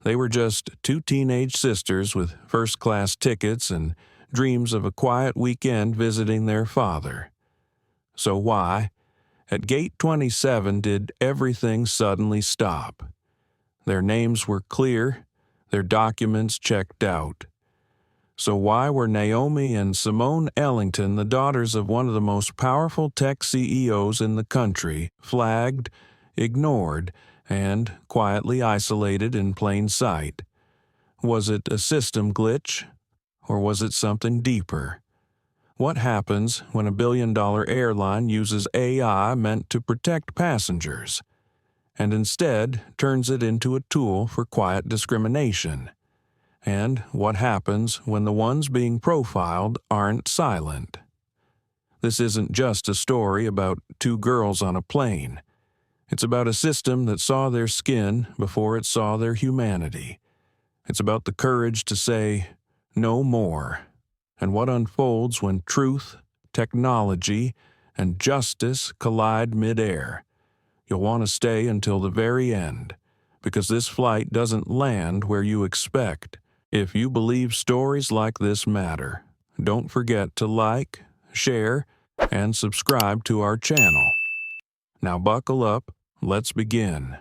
They were just two teenage sisters with first-class tickets and dreams of a quiet weekend visiting their father. So why, at Gate 27, did everything suddenly stop? Their names were clear, their documents checked out. So why were Naomi and Simone Ellington, the daughters of one of the most powerful tech CEOs in the country, flagged, ignored, and quietly isolated in plain sight? Was it a system glitch, or was it something deeper? What happens when a billion-dollar airline uses AI meant to protect passengers, and instead turns it into a tool for quiet discrimination? And what happens when the ones being profiled aren't silent? This isn't just a story about two girls on a plane. It's about a system that saw their skin before it saw their humanity. It's about the courage to say, "No more," and what unfolds when truth, technology, and justice collide midair. You'll want to stay until the very end, because this flight doesn't land where you expect. If you believe stories like this matter, don't forget to like, share, and subscribe to our channel. Now buckle up, let's begin.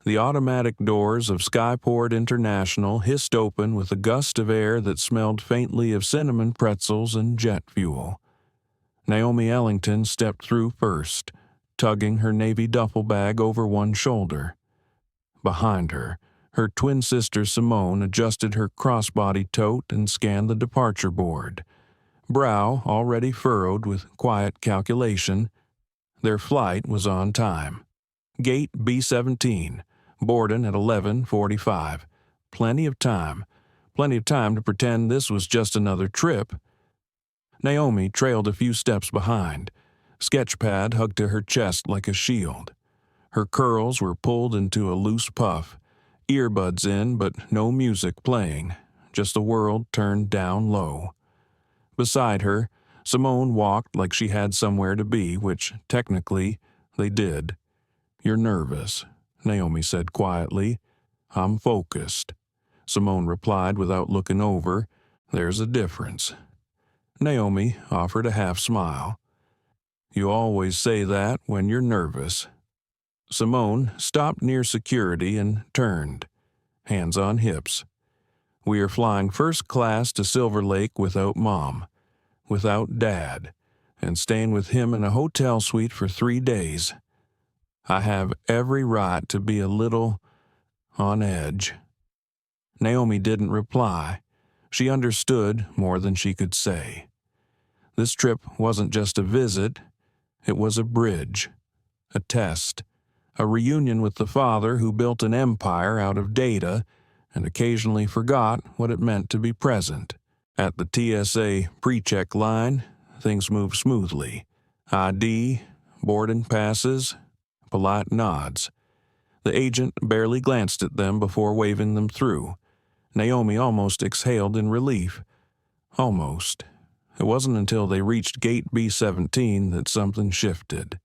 The automatic doors of Skyport International hissed open with a gust of air that smelled faintly of cinnamon pretzels and jet fuel. Naomi Ellington stepped through first, tugging her navy duffel bag over one shoulder. Behind her, her twin sister Simone adjusted her crossbody tote and scanned the departure board. Brow already furrowed with quiet calculation, their flight was on time. Gate B17, boarding at 11:45. Plenty of time to pretend this was just another trip. Naomi trailed a few steps behind, sketchpad hugged to her chest like a shield. Her curls were pulled into a loose puff, earbuds in but no music playing, just the world turned down low. Beside her, Simone walked like she had somewhere to be, which technically they did. "You're nervous," Naomi said quietly. "I'm focused," Simone replied without looking over. "There's a difference." Naomi offered a half smile. "You always say that when you're nervous." Simone stopped near security and turned, hands on hips. "We are flying first class to Silver Lake without Mom, without Dad, and staying with him in a hotel suite for 3 days. I have every right to be a little on edge." Naomi didn't reply. She understood more than she could say. This trip wasn't just a visit, it was a bridge, a test. A reunion with the father who built an empire out of data and occasionally forgot what it meant to be present. At the TSA pre-check line, things moved smoothly. ID, boarding passes, polite nods. The agent barely glanced at them before waving them through. Naomi almost exhaled in relief. Almost. It wasn't until they reached Gate B17 that something shifted.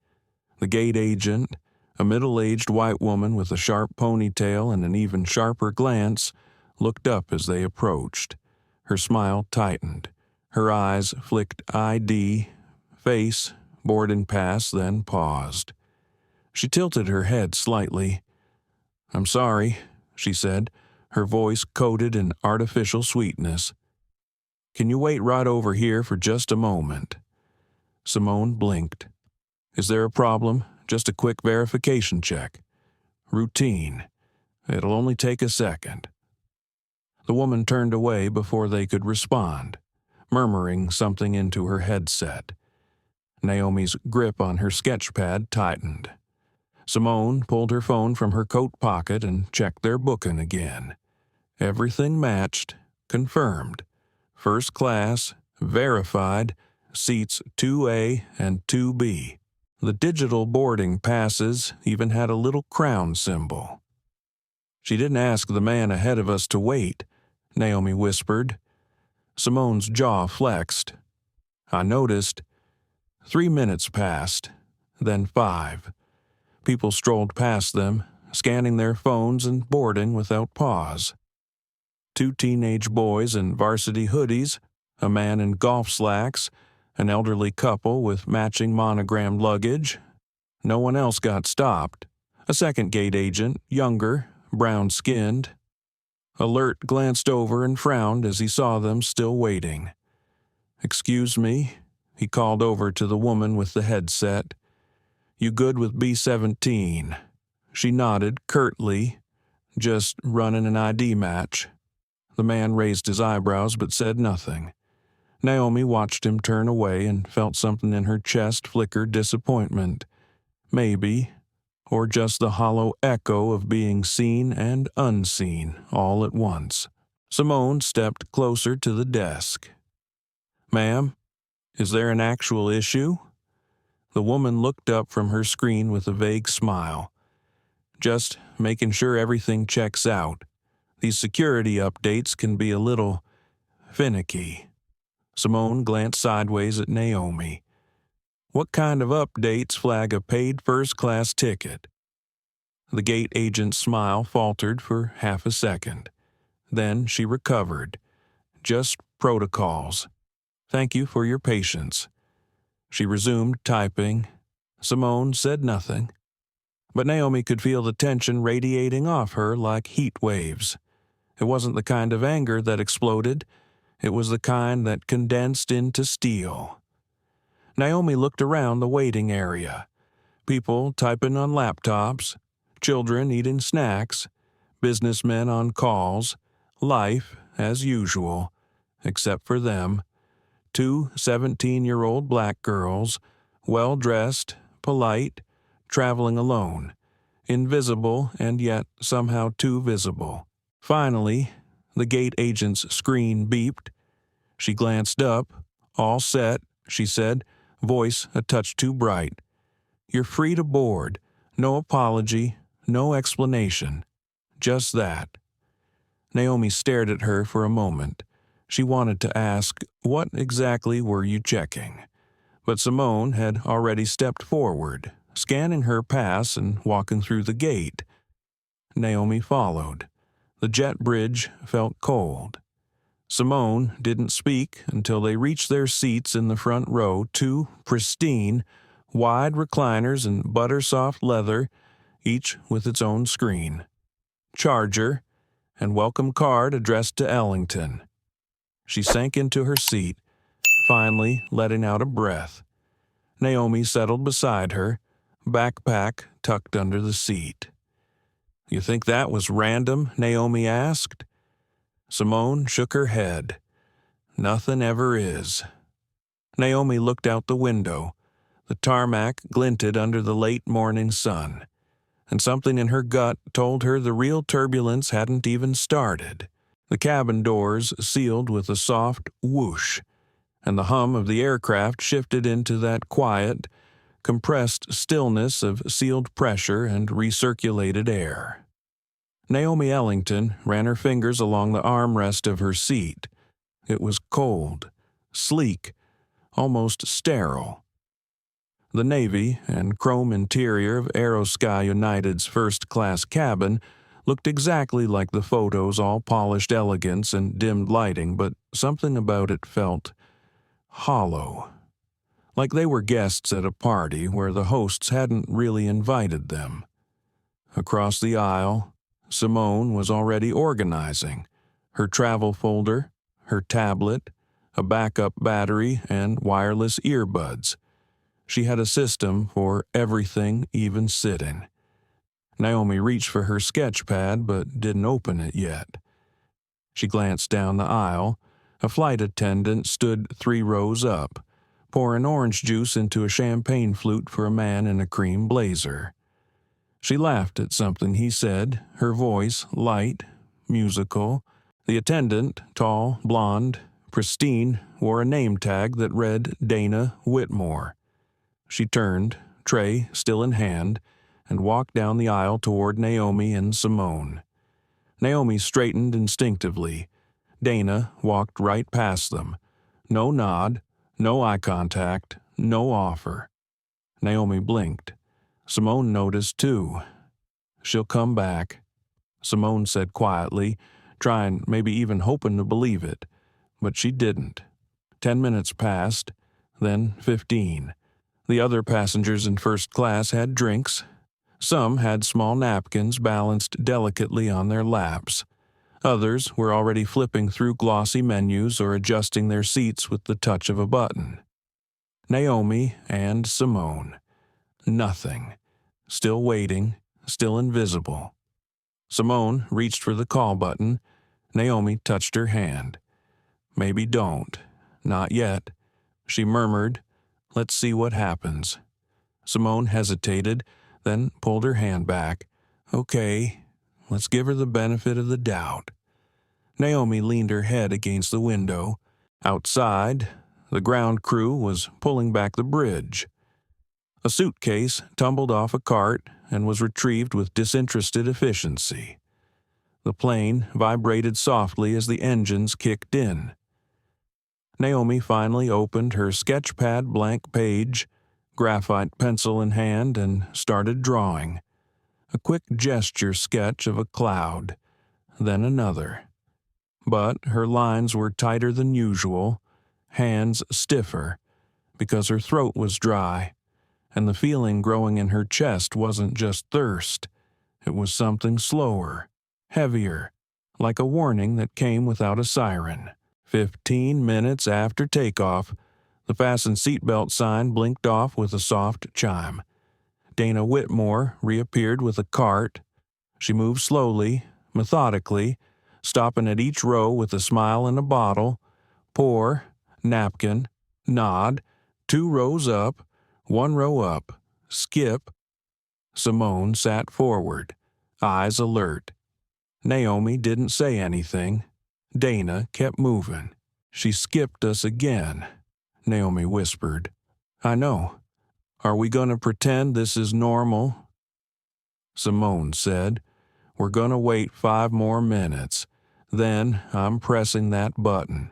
The gate agent, a middle-aged white woman with a sharp ponytail and an even sharper glance, looked up as they approached. Her smile tightened. Her eyes flicked ID, face, boarding pass, then paused. She tilted her head slightly. "I'm sorry," she said, her voice coated in artificial sweetness. "Can you wait right over here for just a moment?" Simone blinked. "Is there a problem? Just a quick verification check." "Routine. It'll only take a second." The woman turned away before they could respond, murmuring something into her headset. Naomi's grip on her sketchpad tightened. Simone pulled her phone from her coat pocket and checked their booking again. Everything matched, confirmed. First class, verified, seats 2A and 2B. The digital boarding passes even had a little crown symbol. "She didn't ask the man ahead of us to wait," Naomi whispered. Simone's jaw flexed. "I noticed." 3 minutes passed, then 5. People strolled past them, scanning their phones and boarding without pause. 2 teenage boys in varsity hoodies, a man in golf slacks, an elderly couple with matching monogrammed luggage. No one else got stopped. A second gate agent, younger, brown-skinned. Alert glanced over and frowned as he saw them still waiting. "Excuse me," he called over to the woman with the headset. "You good with B17?" She nodded curtly. "Just running an ID match." The man raised his eyebrows but said nothing. Naomi watched him turn away and felt something in her chest flicker disappointment. Maybe, or just the hollow echo of being seen and unseen all at once. Simone stepped closer to the desk. "Ma'am, is there an actual issue?" The woman looked up from her screen with a vague smile. "Just making sure everything checks out. These security updates can be a little finicky." Simone glanced sideways at Naomi. "What kind of updates flag a paid first-class ticket?" The gate agent's smile faltered for half a second. Then she recovered. "Just protocols. Thank you for your patience." She resumed typing. Simone said nothing, but Naomi could feel the tension radiating off her like heat waves. It wasn't the kind of anger that exploded. It was the kind that condensed into steel. Naomi looked around the waiting area. People typing on laptops, children eating snacks, businessmen on calls, life as usual, except for them. 2 17-year-old black girls, well-dressed, polite, traveling alone, invisible and yet somehow too visible. Finally, the gate agent's screen beeped. She glanced up. "All set," she said, voice a touch too bright. "You're free to board. No apology, no explanation. Just that." Naomi stared at her for a moment. She wanted to ask, "What exactly were you checking?" But Simone had already stepped forward, scanning her pass and walking through the gate. Naomi followed. The jet bridge felt cold. Simone didn't speak until they reached their seats in the front row, 2 pristine, wide recliners in butter-soft leather, each with its own screen, charger, and welcome card addressed to Ellington. She sank into her seat, finally letting out a breath. Naomi settled beside her, backpack tucked under the seat. "You think that was random?" Naomi asked. Simone shook her head. "Nothing ever is." Naomi looked out the window. The tarmac glinted under the late morning sun, and something in her gut told her the real turbulence hadn't even started. The cabin doors sealed with a soft whoosh, and the hum of the aircraft shifted into that quiet, compressed stillness of sealed pressure and recirculated air. Naomi Ellington ran her fingers along the armrest of her seat. It was cold, sleek, almost sterile. The navy and chrome interior of Aerosky United's first-class cabin looked exactly like the photos, all polished elegance and dimmed lighting, but something about it felt hollow, like they were guests at a party where the hosts hadn't really invited them. Across the aisle, Simone was already organizing, her travel folder, her tablet, a backup battery, and wireless earbuds. She had a system for everything, even sitting. Naomi reached for her sketch pad but didn't open it yet. She glanced down the aisle. A flight attendant stood 3 rows up, pouring orange juice into a champagne flute for a man in a cream blazer. She laughed at something he said, her voice light, musical. The attendant, tall, blonde, pristine, wore a name tag that read Dana Whitmore. She turned, tray still in hand, and walked down the aisle toward Naomi and Simone. Naomi straightened instinctively. Dana walked right past them. No nod, no eye contact, no offer. Naomi blinked. Simone noticed too. She'll come back," Simone said quietly, trying, maybe even hoping to believe it. But she didn't. 10 minutes passed, then 15. The other passengers in first class had drinks. Some had small napkins balanced delicately on their laps. Others were already flipping through glossy menus or adjusting their seats with the touch of a button. Naomi and Simone. Nothing. Still waiting, still invisible. Simone reached for the call button. Naomi touched her hand. "Maybe don't. Not yet," she murmured. "Let's see what happens." Simone hesitated, then pulled her hand back. "Okay, let's give her the benefit of the doubt." Naomi leaned her head against the window. Outside, the ground crew was pulling back the bridge. A suitcase tumbled off a cart and was retrieved with disinterested efficiency. The plane vibrated softly as the engines kicked in. Naomi finally opened her sketchpad blank page, graphite pencil in hand, and started drawing. A quick gesture sketch of a cloud, then another. But her lines were tighter than usual, hands stiffer, because her throat was dry, and the feeling growing in her chest wasn't just thirst. It was something slower, heavier, like a warning that came without a siren. 15 minutes after takeoff, the fasten seatbelt sign blinked off with a soft chime. Dana Whitmore reappeared with a cart. She moved slowly, methodically, stopping at each row with a smile and a bottle. Pour, napkin, nod, 2 rows up, 1 row up, skip. Simone sat forward, eyes alert. Naomi didn't say anything. Dana kept moving. "She skipped us again," Naomi whispered. "I know. Are we going to pretend this is normal?" Simone said, "We're going to wait 5 more minutes. Then I'm pressing that button."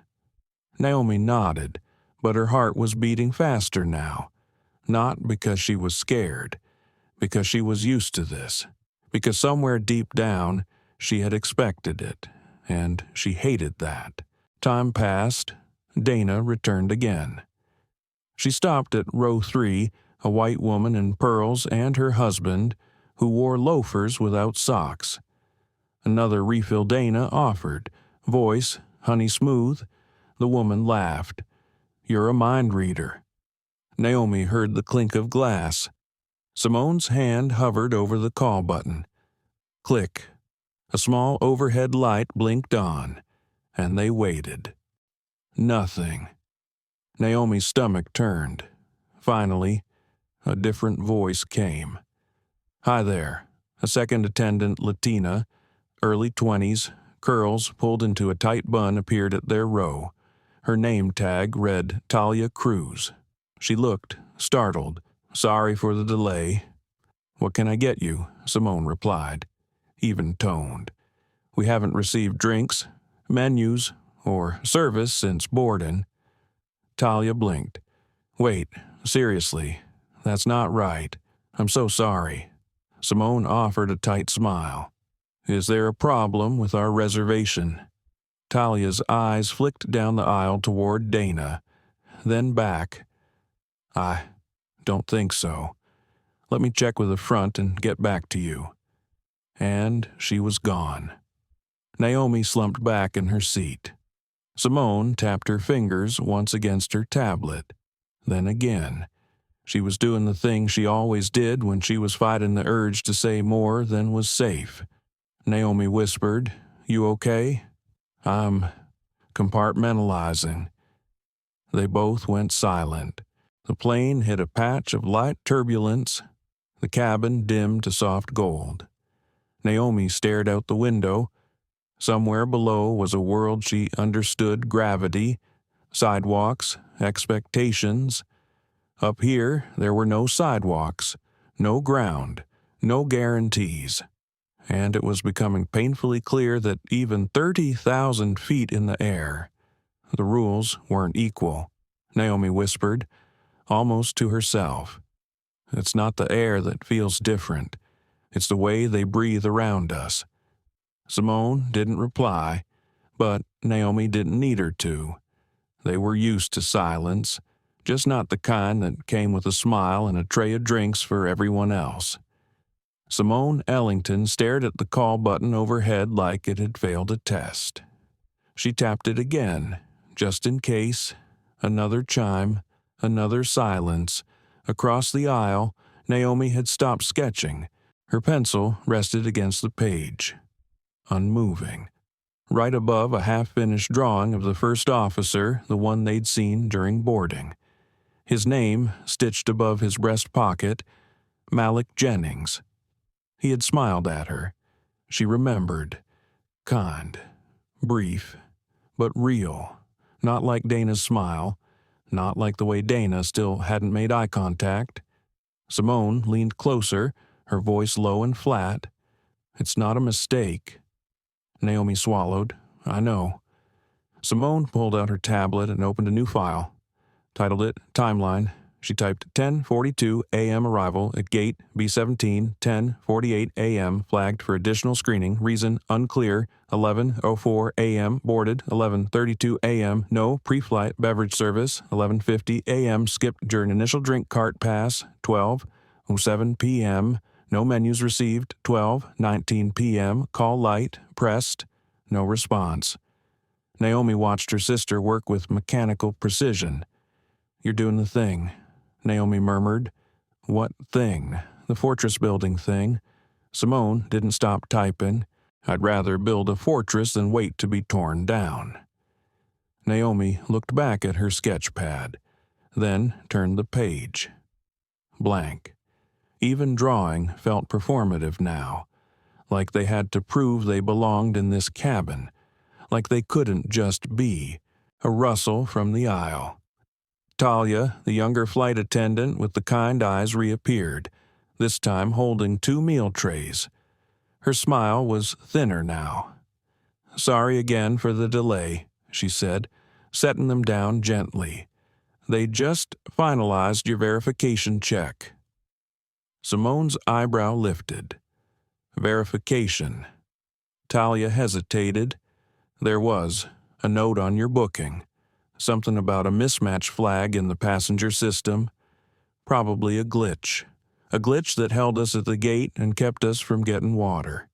Naomi nodded, but her heart was beating faster now. Not because she was scared, because she was used to this, because somewhere deep down she had expected it, and she hated that. Time passed. Dana returned again. She stopped at row 3, a white woman in pearls and her husband, who wore loafers without socks. Another refill Dana offered, voice honey smooth. The woman laughed. "You're a mind reader." Naomi heard the clink of glass. Simone's hand hovered over the call button. Click. A small overhead light blinked on, and they waited. Nothing. Naomi's stomach turned. Finally, a different voice came. "Hi there." A second attendant, Latina, early 20s, curls pulled into a tight bun, appeared at their row. Her name tag read Talia Cruz. She looked startled. "Sorry for the delay." "What can I get you?" Simone replied, even-toned. "We haven't received drinks, menus, or service since boarding." Talia blinked. "Wait, seriously, that's not right. I'm so sorry." Simone offered a tight smile. "Is there a problem with our reservation?" Talia's eyes flicked down the aisle toward Dana, then back. "I don't think so. Let me check with the front and get back to you." And she was gone. Naomi slumped back in her seat. Simone tapped her fingers once against her tablet, then again. She was doing the thing she always did when she was fighting the urge to say more than was safe. Naomi whispered, "You okay?" "I'm compartmentalizing." They both went silent. The plane hit a patch of light turbulence. The cabin dimmed to soft gold. Naomi stared out the window. Somewhere below was a world she understood: gravity, sidewalks, expectations. Up here, there were no sidewalks, no ground, no guarantees. And it was becoming painfully clear that even 30,000 feet in the air, the rules weren't equal. Naomi whispered, almost to herself. "It's not the air that feels different. It's the way they breathe around us." Simone didn't reply, but Naomi didn't need her to. They were used to silence, just not the kind that came with a smile and a tray of drinks for everyone else. Simone Ellington stared at the call button overhead like it had failed a test. She tapped it again, just in case. Another chime, another silence. Across the aisle, Naomi had stopped sketching. Her pencil rested against the page, unmoving. Right above a half-finished drawing of the first officer, the one they'd seen during boarding. His name, stitched above his breast pocket, Malik Jennings. He had smiled at her. She remembered. Kind, brief, but real. Not like Dana's smile, not like the way Dana still hadn't made eye contact. Simone leaned closer, her voice low and flat. "It's not a mistake." Naomi swallowed. "I know." Simone pulled out her tablet and opened a new file. Titled it Timeline. She typed 10:42 a.m. arrival at Gate B17, 10:48 a.m. flagged for additional screening. Reason unclear. 11:04 a.m. boarded. 11:32 a.m. no pre-flight beverage service. 11:50 a.m. skipped during initial drink cart pass. 12:07 p.m. no menus received. 12:19 p.m. call light pressed. No response. Naomi watched her sister work with mechanical precision. "You're doing the thing," Naomi murmured. "What thing?" "The fortress building thing." Simone didn't stop typing. "I'd rather build a fortress than wait to be torn down." Naomi looked back at her sketch pad, then turned the page. Blank. Even drawing felt performative now, like they had to prove they belonged in this cabin, like they couldn't just be. A rustle from the aisle. Talia, the younger flight attendant with the kind eyes, reappeared, this time holding 2 meal trays. Her smile was thinner now. "Sorry again for the delay," she said, setting them down gently. "They just finalized your verification check." Simone's eyebrow lifted. Verification. Talia hesitated. "There was a note on your booking. Something about a mismatch flag in the passenger system. Probably a glitch. A glitch that held us at the gate and kept us from getting water."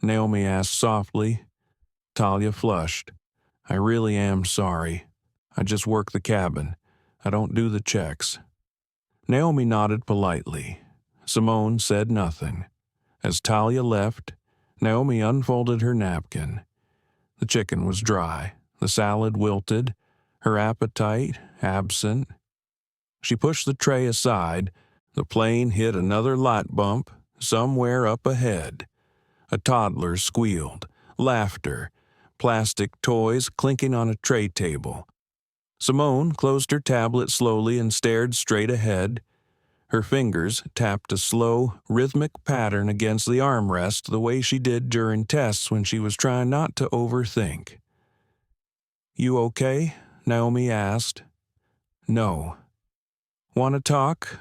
Naomi asked softly. Talia flushed. "I really am sorry. I just work the cabin. I don't do the checks." Naomi nodded politely. Simone said nothing. As Talia left, Naomi unfolded her napkin. The chicken was dry, the salad wilted, her appetite absent. She pushed the tray aside. The plane hit another light bump somewhere up ahead. A toddler squealed, laughter, plastic toys clinking on a tray table. Simone closed her tablet slowly and stared straight ahead. Her fingers tapped a slow, rhythmic pattern against the armrest the way she did during tests when she was trying not to overthink. "You okay?" Naomi asked. "No." "Want to talk?"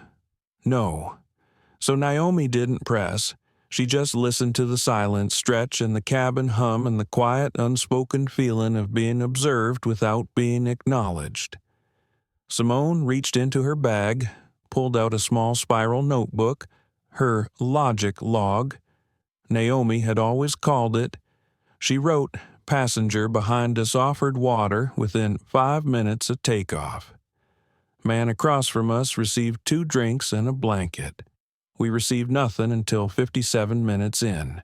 "No." So Naomi didn't press. She just listened to the silence stretch and the cabin hum and the quiet, unspoken feeling of being observed without being acknowledged. Simone reached into her bag, pulled out a small spiral notebook, her logic log. Naomi had always called it. She wrote, "Passenger behind us offered water within 5 minutes of takeoff. Man across from us received 2 drinks and a blanket. We received nothing until 57 minutes in.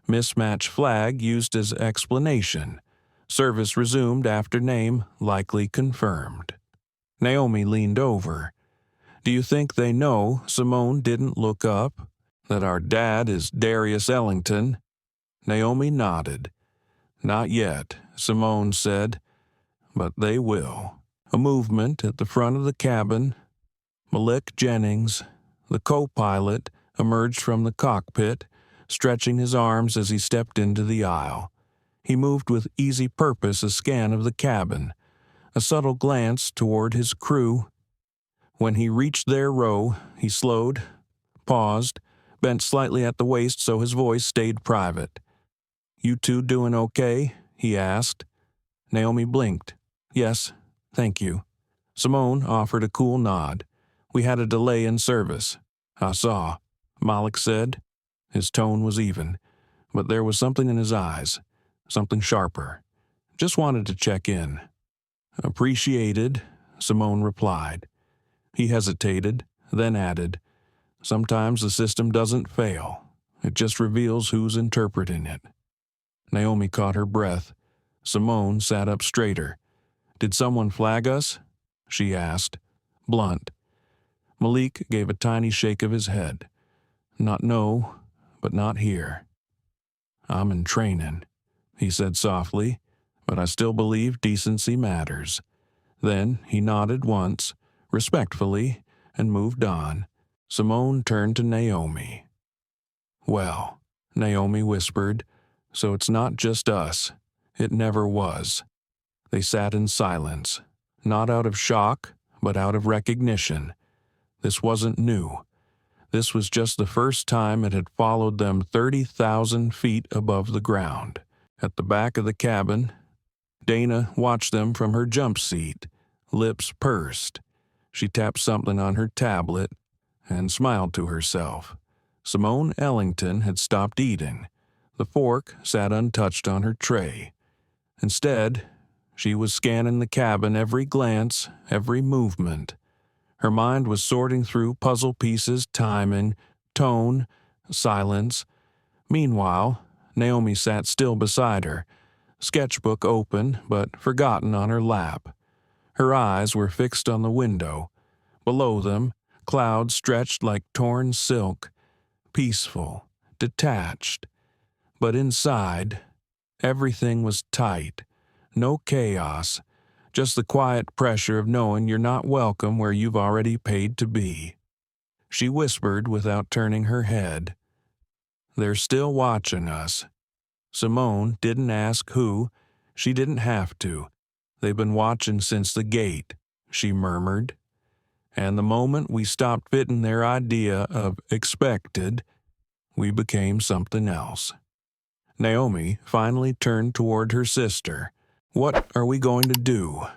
Mismatch flag used as explanation. Service resumed after name likely confirmed." Naomi leaned over. "Do you think they know Simone didn't look up? That our dad is Darius Ellington?" Naomi nodded. "Not yet," Simone said. "But they will." A movement at the front of the cabin. Malik Jennings, the co-pilot, emerged from the cockpit, stretching his arms as he stepped into the aisle. He moved with easy purpose a scan of the cabin, a subtle glance toward his crew. When he reached their row, he slowed, paused, bent slightly at the waist so his voice stayed private. "You two doing okay?" he asked. Naomi blinked. "Yes, thank you." Simone offered a cool nod. "We had a delay in service." "I saw," Malik said. His tone was even, but there was something in his eyes, something sharper. "Just wanted to check in." "Appreciated," Simone replied. He hesitated, then added, "Sometimes the system doesn't fail. It just reveals who's interpreting it." Naomi caught her breath. Simone sat up straighter. "Did someone flag us?" she asked, blunt. Malik gave a tiny shake of his head. "Not no, but not here." "I'm in training," he said softly, "but I still believe decency matters." Then he nodded once, respectfully, and moved on. Simone turned to Naomi. "Well," Naomi whispered, "so it's not just us. It never was." They sat in silence, not out of shock, but out of recognition. This wasn't new. This was just the first time it had followed them 30,000 feet above the ground. At the back of the cabin, Dana watched them from her jump seat, lips pursed. She tapped something on her tablet and smiled to herself. Simone Ellington had stopped eating. The fork sat untouched on her tray. Instead, she was scanning the cabin, every glance, every movement. Her mind was sorting through puzzle pieces, timing, tone, silence. Meanwhile, Naomi sat still beside her, sketchbook open but forgotten on her lap. Her eyes were fixed on the window. Below them, clouds stretched like torn silk, peaceful, detached. But inside, everything was tight. No chaos, just the quiet pressure of knowing you're not welcome where you've already paid to be. She whispered without turning her head, "They're still watching us." Simone didn't ask who. She didn't have to. "They've been watching since the gate," she murmured. "And the moment we stopped fitting their idea of expected, we became something else." Naomi finally turned toward her sister. "What are we going to do?"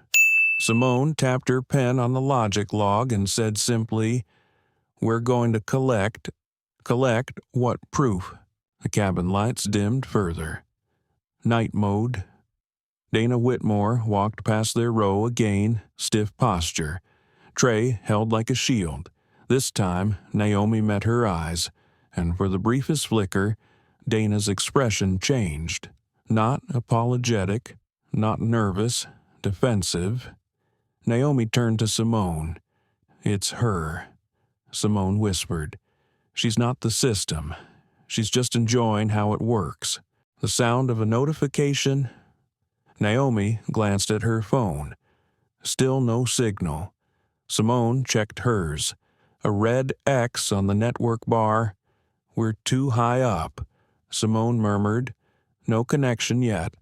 Simone tapped her pen on the logic log and said simply, "We're going to collect." "Collect what proof?" The cabin lights dimmed further. "Night mode." Dana Whitmore walked past their row again, stiff posture. Tray held like a shield. This time, Naomi met her eyes, and for the briefest flicker, Dana's expression changed. Not apologetic, not nervous, defensive. Naomi turned to Simone. "It's her," Simone whispered. "She's not the system. She's just enjoying how it works." The sound of a notification. Naomi glanced at her phone. Still no signal. Simone checked hers. A red X on the network bar. "We're too high up," Simone murmured. "No connection yet."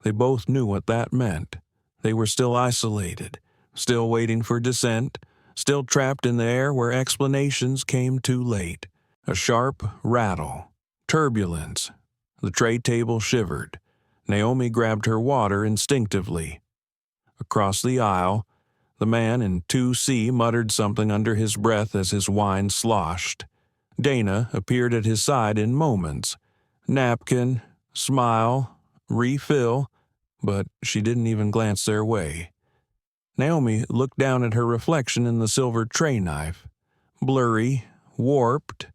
They both knew what that meant. They were still isolated, still waiting for descent, still trapped in the air where explanations came too late. A sharp rattle. Turbulence. The tray table shivered. Naomi grabbed her water instinctively. Across the aisle, the man in 2C muttered something under his breath as his wine sloshed. Dana appeared at his side in moments. Napkin, smile, refill, but she didn't even glance their way. Naomi looked down at her reflection in the silver tray knife. Blurry, warped.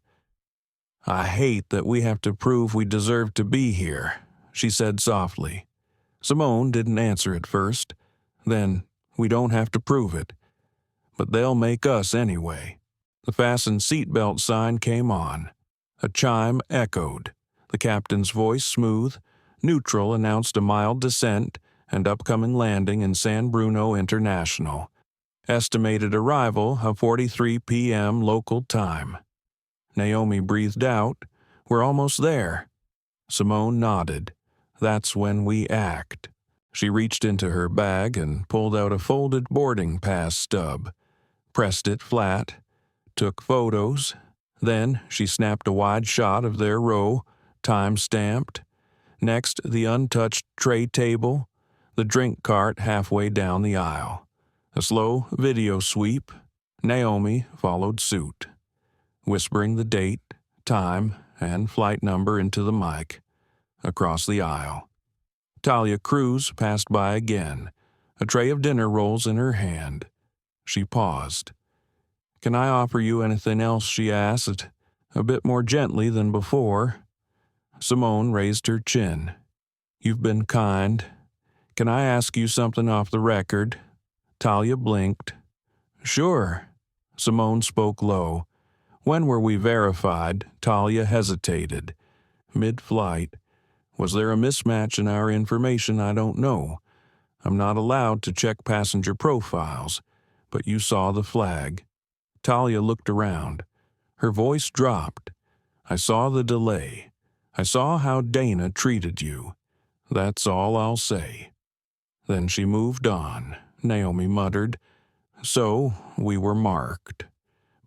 "I hate that we have to prove we deserve to be here," she said softly. Simone didn't answer at first. Then, "We don't have to prove it. But they'll make us anyway." The fasten seatbelt sign came on. A chime echoed. The captain's voice, smooth, neutral, announced a mild descent and upcoming landing in San Bruno International. Estimated arrival of 4:43 p.m. local time. Naomi breathed out. "We're almost there." Simone nodded. "That's when we act." She reached into her bag and pulled out a folded boarding pass stub, pressed it flat, took photos, Then she snapped a wide shot of their row, time-stamped. Next, the untouched tray table, the drink cart halfway down the aisle. A slow video sweep. Naomi followed suit, whispering the date, time, and flight number into the mic. Across the aisle, Talia Cruz passed by again, a tray of dinner rolls in her hand. She paused. "Can I offer you anything else?" she asked, a bit more gently than before. Simone raised her chin. "You've been kind. Can I ask you something off the record?" Talia blinked. "Sure." Simone spoke low. "When were we verified?" Talia hesitated. Mid-flight. "Was there a mismatch in our information? I don't know. I'm not allowed to check passenger profiles, but you saw the flag." Talia looked around. Her voice dropped. "I saw the delay. I saw how Dana treated you. That's all I'll say." Then she moved on. Naomi muttered, "So we were marked.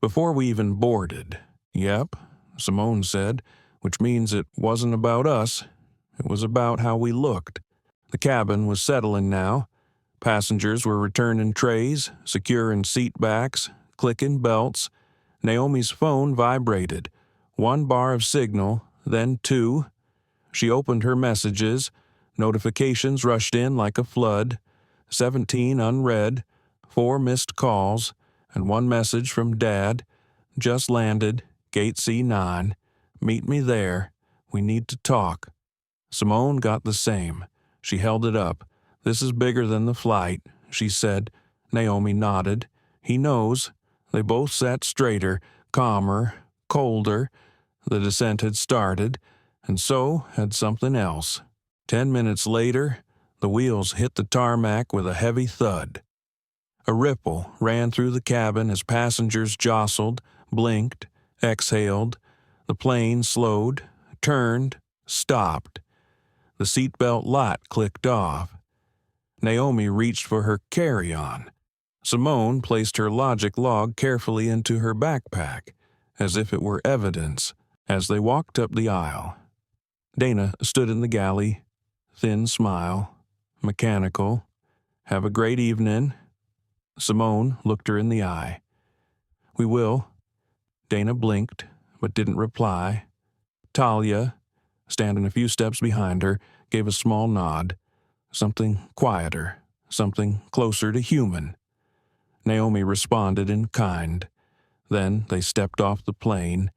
Before we even boarded." "Yep," Simone said, "which means it wasn't about us. It was about how we looked." The cabin was settling now. Passengers were returning trays, securing seat backs, clicking belts. Naomi's phone vibrated. 1 bar of signal, then 2. She opened her messages. Notifications rushed in like a flood. 17 unread, 4 missed calls, and 1 message from Dad. "Just landed, Gate C9. Meet me there. We need to talk." Simone got the same. She held it up. "This is bigger than the flight," she said. Naomi nodded. "He knows." They both sat straighter, calmer, colder. The descent had started, and so had something else. 10 minutes later, the wheels hit the tarmac with a heavy thud. A ripple ran through the cabin as passengers jostled, blinked, exhaled. The plane slowed, turned, stopped. The seatbelt light clicked off. Naomi reached for her carry-on. Simone placed her logic log carefully into her backpack, as if it were evidence, as they walked up the aisle. Dana stood in the galley, thin smile, mechanical. "Have a great evening." Simone looked her in the eye. "We will." Dana blinked, but didn't reply. Talia, standing a few steps behind her, gave a small nod. Something quieter, something closer to human. Naomi responded in kind. Then they stepped off the plane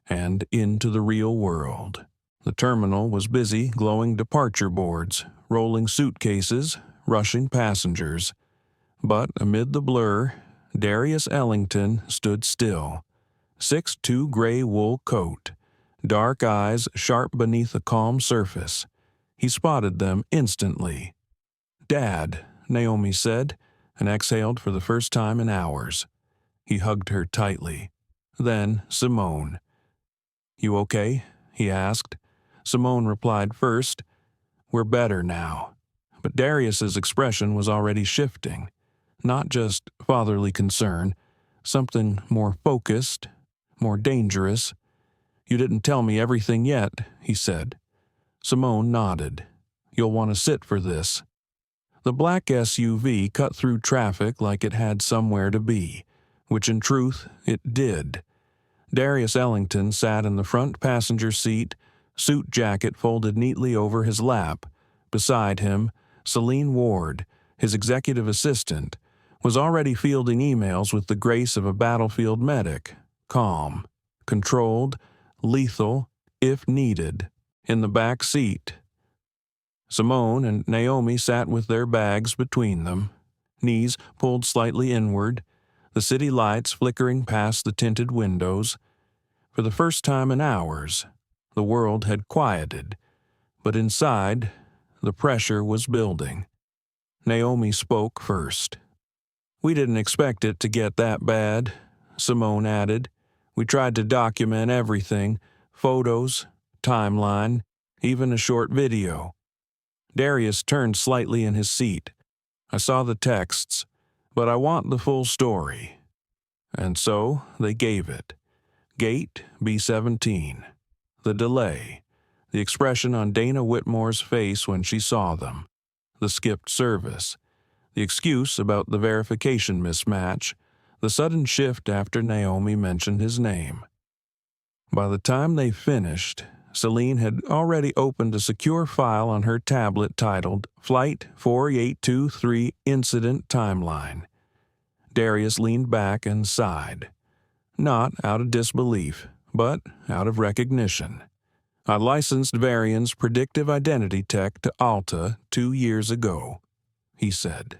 and into the real world. The terminal was busy glowing departure boards, rolling suitcases, rushing passengers. But amid the blur, Darius Ellington stood still. 6'2" gray wool coat, dark eyes sharp beneath a calm surface. He spotted them instantly. "Dad," Naomi said, and exhaled for the first time in hours. He hugged her tightly. Then Simone. "You okay?" he asked. Simone replied first. "We're better now." But Darius's expression was already shifting. Not just fatherly concern, something more focused, more dangerous. "You didn't tell me everything yet," he said. Simone nodded. "You'll want to sit for this." The black SUV cut through traffic like it had somewhere to be, which in truth it did. Darius Ellington sat in the front passenger seat, suit jacket folded neatly over his lap. Beside him, Celine Ward, his executive assistant, was already fielding emails with the grace of a battlefield medic, calm, controlled, lethal, if needed. In the back seat, Simone and Naomi sat with their bags between them, knees pulled slightly inward, the city lights flickering past the tinted windows. For the first time in hours, the world had quieted, but inside, the pressure was building. Naomi spoke first. "We didn't expect it to get that bad," Simone added. "We tried to document everything, photos, timeline, even a short video." Darius turned slightly in his seat. "I saw the texts, but I want the full story." And so they gave it. Gate B17. The delay. The expression on Dana Whitmore's face when she saw them. The skipped service. The excuse about the verification mismatch. The sudden shift after Naomi mentioned his name. By the time they finished, Celine had already opened a secure file on her tablet titled Flight 4823 Incident Timeline. Darius leaned back and sighed. Not out of disbelief, but out of recognition. I licensed Varian's predictive identity tech to Alta 2 years ago, he said.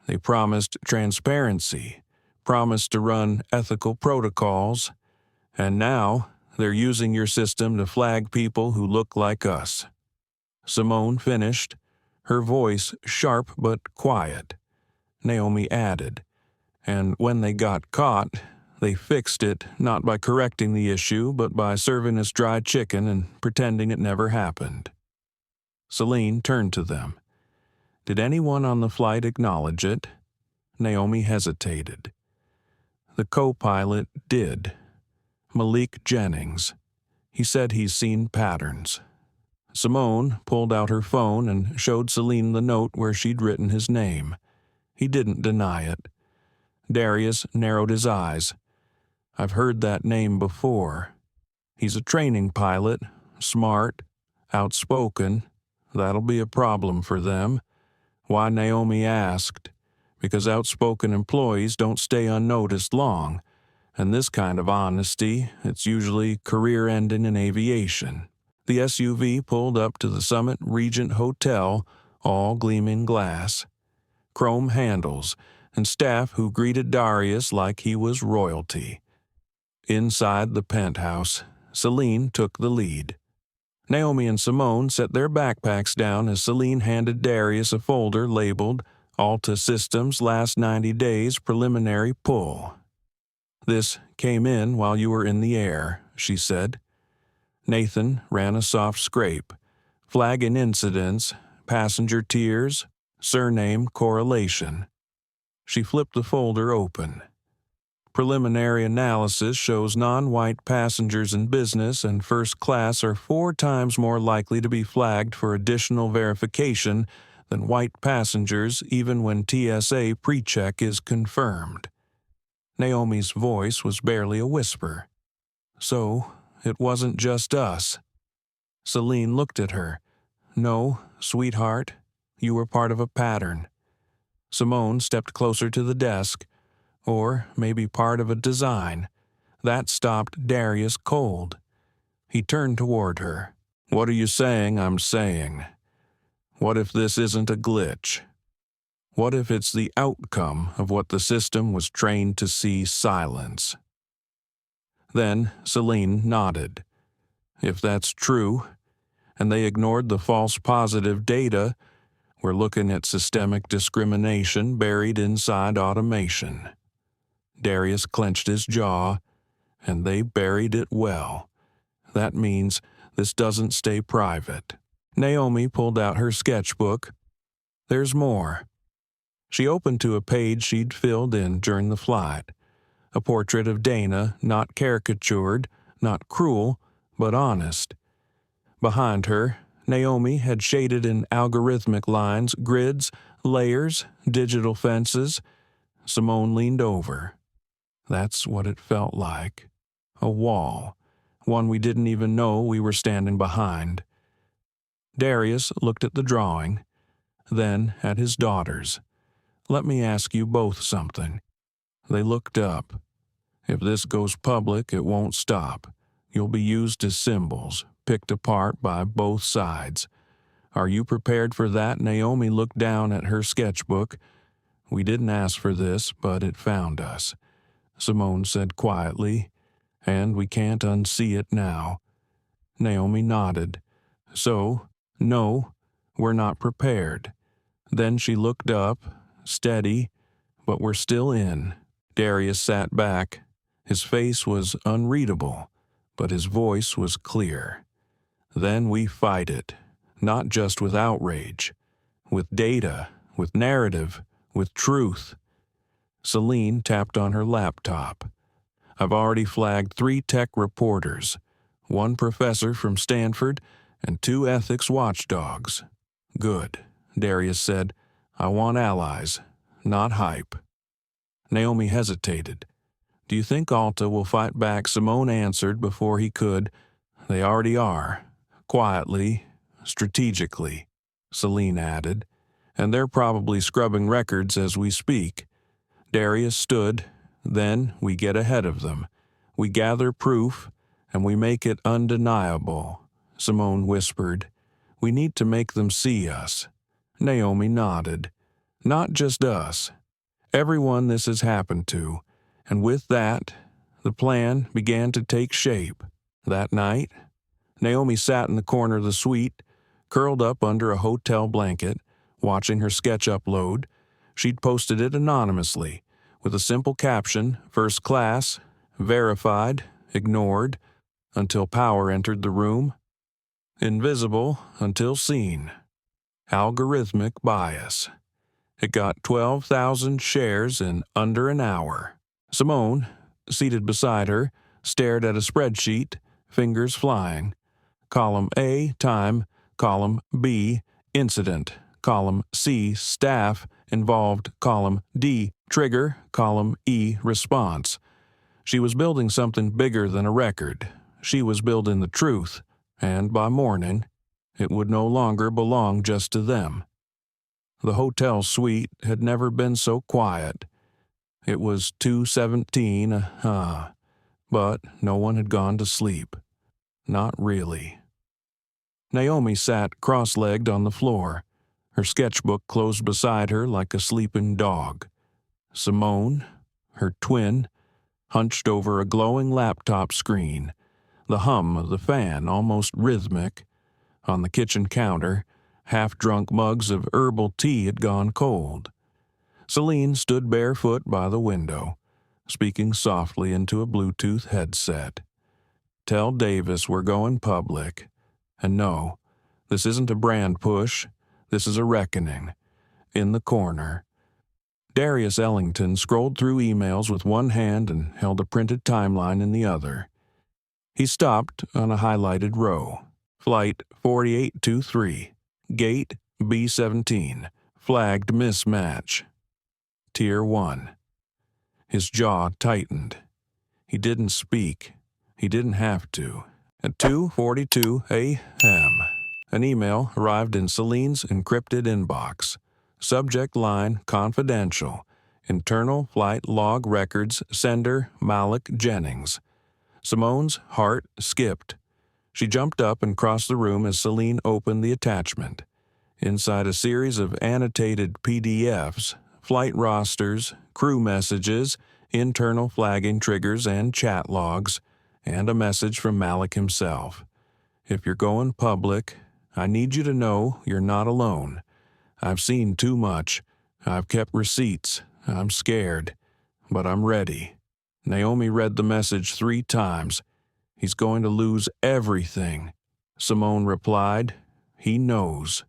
They promised transparency, promised to run ethical protocols, and now they're using your system to flag people who look like us. Simone finished, her voice sharp but quiet. Naomi added, and when they got caught, they fixed it not by correcting the issue, but by serving us dry chicken and pretending it never happened. Celine turned to them. Did anyone on the flight acknowledge it? Naomi hesitated. The co-pilot did. Malik Jennings. He said he's seen patterns. Simone pulled out her phone and showed Celine the note where she'd written his name. He didn't deny it. Darius narrowed his eyes. I've heard that name before. He's a training pilot, smart, outspoken. That'll be a problem for them. Why, Naomi asked. Because outspoken employees don't stay unnoticed long, and this kind of honesty, it's usually career-ending in aviation. The SUV pulled up to the Summit Regent Hotel, all gleaming glass. Chrome handles, and staff who greeted Darius like he was royalty. Inside the penthouse, Celine took the lead. Naomi and Simone set their backpacks down as Celine handed Darius a folder labeled Alta Systems Last 90 Days Preliminary Pull. This came in while you were in the air, she said. Nathan ran a soft scrape. Flagging incidents, passenger tears, surname correlation. She flipped the folder open. Preliminary analysis shows non-white passengers in business and first class are 4 times more likely to be flagged for additional verification than white passengers even when TSA pre-check is confirmed. Naomi's voice was barely a whisper. So, it wasn't just us. Celine looked at her. No, sweetheart, you were part of a pattern. Simone stepped closer to the desk. Or maybe part of a design. That stopped Darius cold. He turned toward her. What are you saying I'm saying? What if this isn't a glitch? What if it's the outcome of what the system was trained to see silence? Then Celine nodded. If that's true, and they ignored the false positive data, we're looking at systemic discrimination buried inside automation. Darius clenched his jaw, and they buried it well. That means this doesn't stay private. Naomi pulled out her sketchbook. There's more. She opened to a page she'd filled in during the flight. A portrait of Dana, not caricatured, not cruel, but honest. Behind her, Naomi had shaded in algorithmic lines, grids, layers, digital fences. Simone leaned over. That's what it felt like. A wall, one we didn't even know we were standing behind. Darius looked at the drawing, then at his daughters. Let me ask you both something. They looked up. If this goes public, it won't stop. You'll be used as symbols, picked apart by both sides. Are you prepared for that? Naomi looked down at her sketchbook. We didn't ask for this, but it found us. Simone said quietly, and we can't unsee it now. Naomi nodded. So, no, we're not prepared. Then she looked up, steady, but we're still in. Darius sat back. His face was unreadable, but his voice was clear. Then we fight it, not just with outrage, with data, with narrative, with truth. Celine tapped on her laptop. I've already flagged 3 tech reporters, 1 professor from Stanford, and 2 ethics watchdogs. Good, Darius said. I want allies, not hype. Naomi hesitated. Do you think Alta will fight back? Simone answered before he could. They already are. Quietly, strategically, Celine added. And they're probably scrubbing records as we speak. Darius stood. Then we get ahead of them. We gather proof, and we make it undeniable, Simone whispered. We need to make them see us. Naomi nodded. Not just us. Everyone this has happened to. And with that, the plan began to take shape. That night, Naomi sat in the corner of the suite, curled up under a hotel blanket, watching her sketch upload. She'd posted it anonymously, with a simple caption, first class, verified, ignored, until power entered the room. Invisible until seen. Algorithmic bias. It got 12,000 shares in under an hour. Simone, seated beside her, stared at a spreadsheet, fingers flying. Column A, time. Column B, incident. Column C, staff, involved. Column D, trigger. Column E, response. She was building something bigger than a record. She was building the truth, and by morning, it would no longer belong just to them. The hotel suite had never been so quiet. It was 2:17, but no one had gone to sleep. Not really. Naomi sat cross-legged on the floor, her sketchbook closed beside her like a sleeping dog. Simone, her twin, hunched over a glowing laptop screen, the hum of the fan almost rhythmic. On the kitchen counter, half-drunk mugs of herbal tea had gone cold. Celine stood barefoot by the window, speaking softly into a Bluetooth headset. Tell Davis we're going public. And no, this isn't a brand push. This is a reckoning. In the corner. Darius Ellington scrolled through emails with one hand and held a printed timeline in the other. He stopped on a highlighted row. Flight 4823. Gate B17. Flagged mismatch. Tier 1. His jaw tightened. He didn't speak. He didn't have to. At 2:42 a.m., an email arrived in Celine's encrypted inbox. Subject line confidential. Internal flight log records. Sender Malik Jennings. Simone's heart skipped. She jumped up and crossed the room as Celine opened the attachment. Inside a series of annotated PDFs, flight rosters, crew messages, internal flagging triggers and chat logs, and a message from Malik himself. If you're going public, I need you to know you're not alone. I've seen too much. I've kept receipts. I'm scared. But I'm ready. Naomi read the message 3 times. He's going to lose everything. Simone replied, He knows.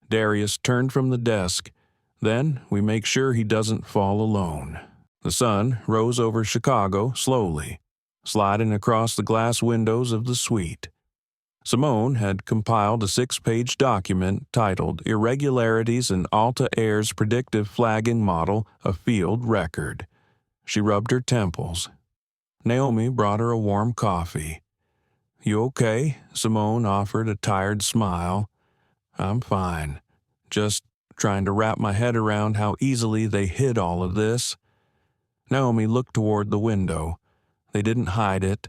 Darius turned from the desk. Then we make sure he doesn't fall alone. The sun rose over Chicago slowly, sliding across the glass windows of the suite. Simone had compiled a 6-page document titled Irregularities in Alta Air's Predictive Flagging Model, a Field Record. She rubbed her temples. Naomi brought her a warm coffee. You okay? Simone offered a tired smile. I'm fine. Just trying to wrap my head around how easily they hid all of this. Naomi looked toward the window. They didn't hide it.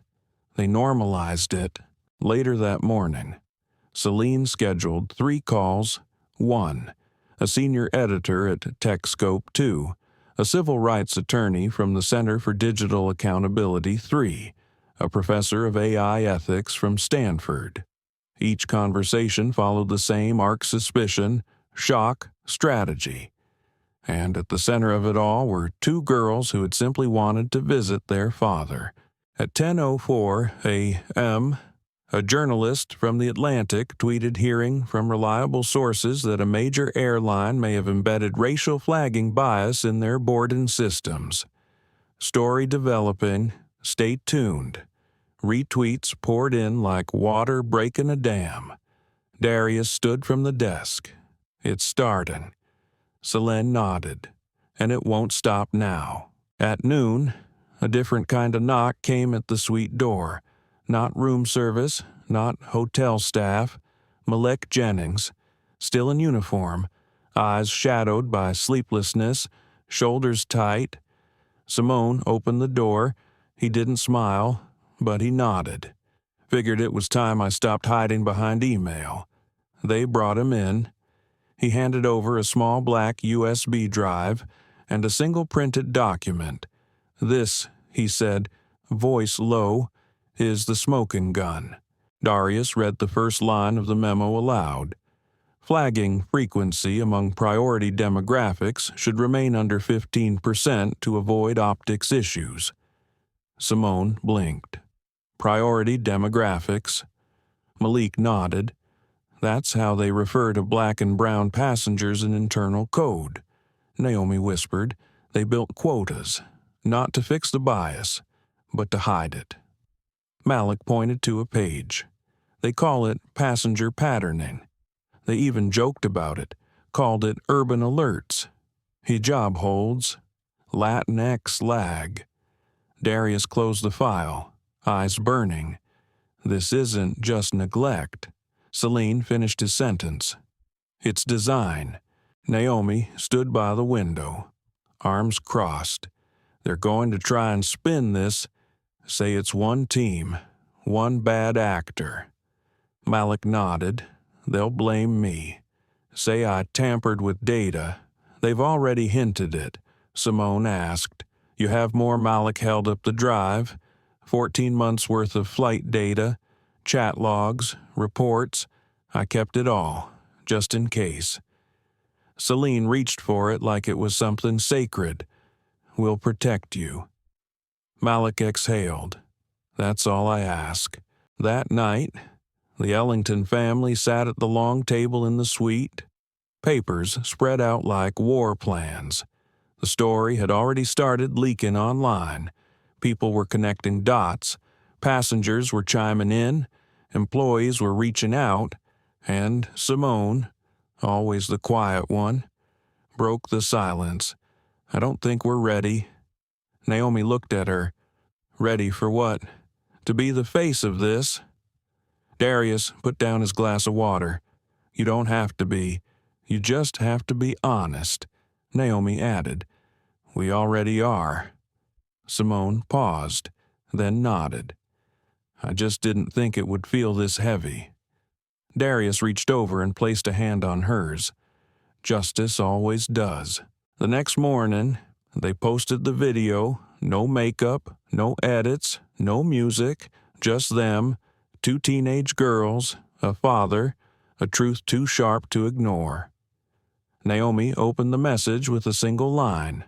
They normalized it. Later that morning, Celine scheduled 3 calls. 1. A senior editor at TechScope. 2. A civil rights attorney from the Center for Digital Accountability. 3. A professor of AI ethics from Stanford. Each conversation followed the same arc: suspicion, shock, strategy. And at the center of it all were 2 girls who had simply wanted to visit their father. At 10:04 a.m., a journalist from The Atlantic tweeted hearing from reliable sources that a major airline may have embedded racial flagging bias in their boarding systems. Story developing, Stay tuned. Retweets poured in like water breaking a dam. Darius stood from the desk. It's starting. Selene nodded. And it won't stop now. At noon, a different kind of knock came at the suite door. Not room service, not hotel staff. Malek Jennings, still in uniform, eyes shadowed by sleeplessness, shoulders tight. Simone opened the door. He didn't smile, but he nodded. Figured it was time I stopped hiding behind email. They brought him in. He handed over a small black USB drive and a single printed document. This, he said, voice low, is the smoking gun. Darius read the first line of the memo aloud. Flagging frequency among priority demographics should remain under 15% to avoid optics issues. Simone blinked. Priority demographics. Malik nodded. That's how they refer to black and brown passengers in internal code. Naomi whispered. They built quotas, not to fix the bias, but to hide it. Malik pointed to a page. They call it passenger patterning. They even joked about it, called it urban alerts. Hijab holds. Latinx lag. Darius closed the file, eyes burning. This isn't just neglect. Selene finished his sentence. It's design. Naomi stood by the window, arms crossed. They're going to try and spin this, say it's one team, one bad actor. Malik nodded. They'll blame me. Say I tampered with data. They've already hinted it. Simone asked. You have more? Malik held up the drive. 14 months worth of flight data, chat logs, reports. I kept it all, just in case. Selene reached for it like it was something sacred. We'll protect you. Malik exhaled. That's all I ask. That night, the Ellington family sat at the long table in the suite. Papers spread out like war plans. The story had already started leaking online. People were connecting dots. Passengers were chiming in. Employees were reaching out. And Simone, always the quiet one, broke the silence. I don't think we're ready. Naomi looked at her. Ready for what? To be the face of this? Darius put down his glass of water. You don't have to be. You just have to be honest. Naomi added. We already are. Simone paused, then nodded. I just didn't think it would feel this heavy. Darius reached over and placed a hand on hers. Justice always does. The next morning, they posted the video. No makeup, no edits, no music, just them, 2 teenage girls, a father, a truth too sharp to ignore. Naomi opened the message with a single line.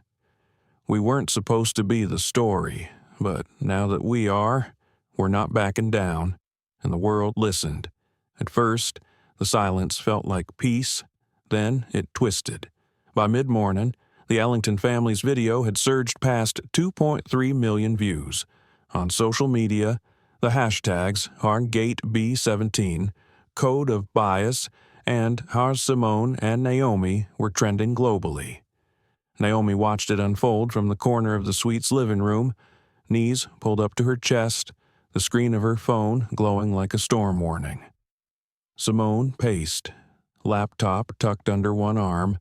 We weren't supposed to be the story, but now that we are, we're not backing down, and the world listened. At first, the silence felt like peace, then it twisted. By mid-morning, the Ellington family's video had surged past 2.3 million views. On social media, the hashtags are Gate B17, Code of Bias, and how Simone and Naomi were trending globally. Naomi watched it unfold from the corner of the suite's living room, knees pulled up to her chest, the screen of her phone glowing like a storm warning. Simone paced, laptop tucked under one arm,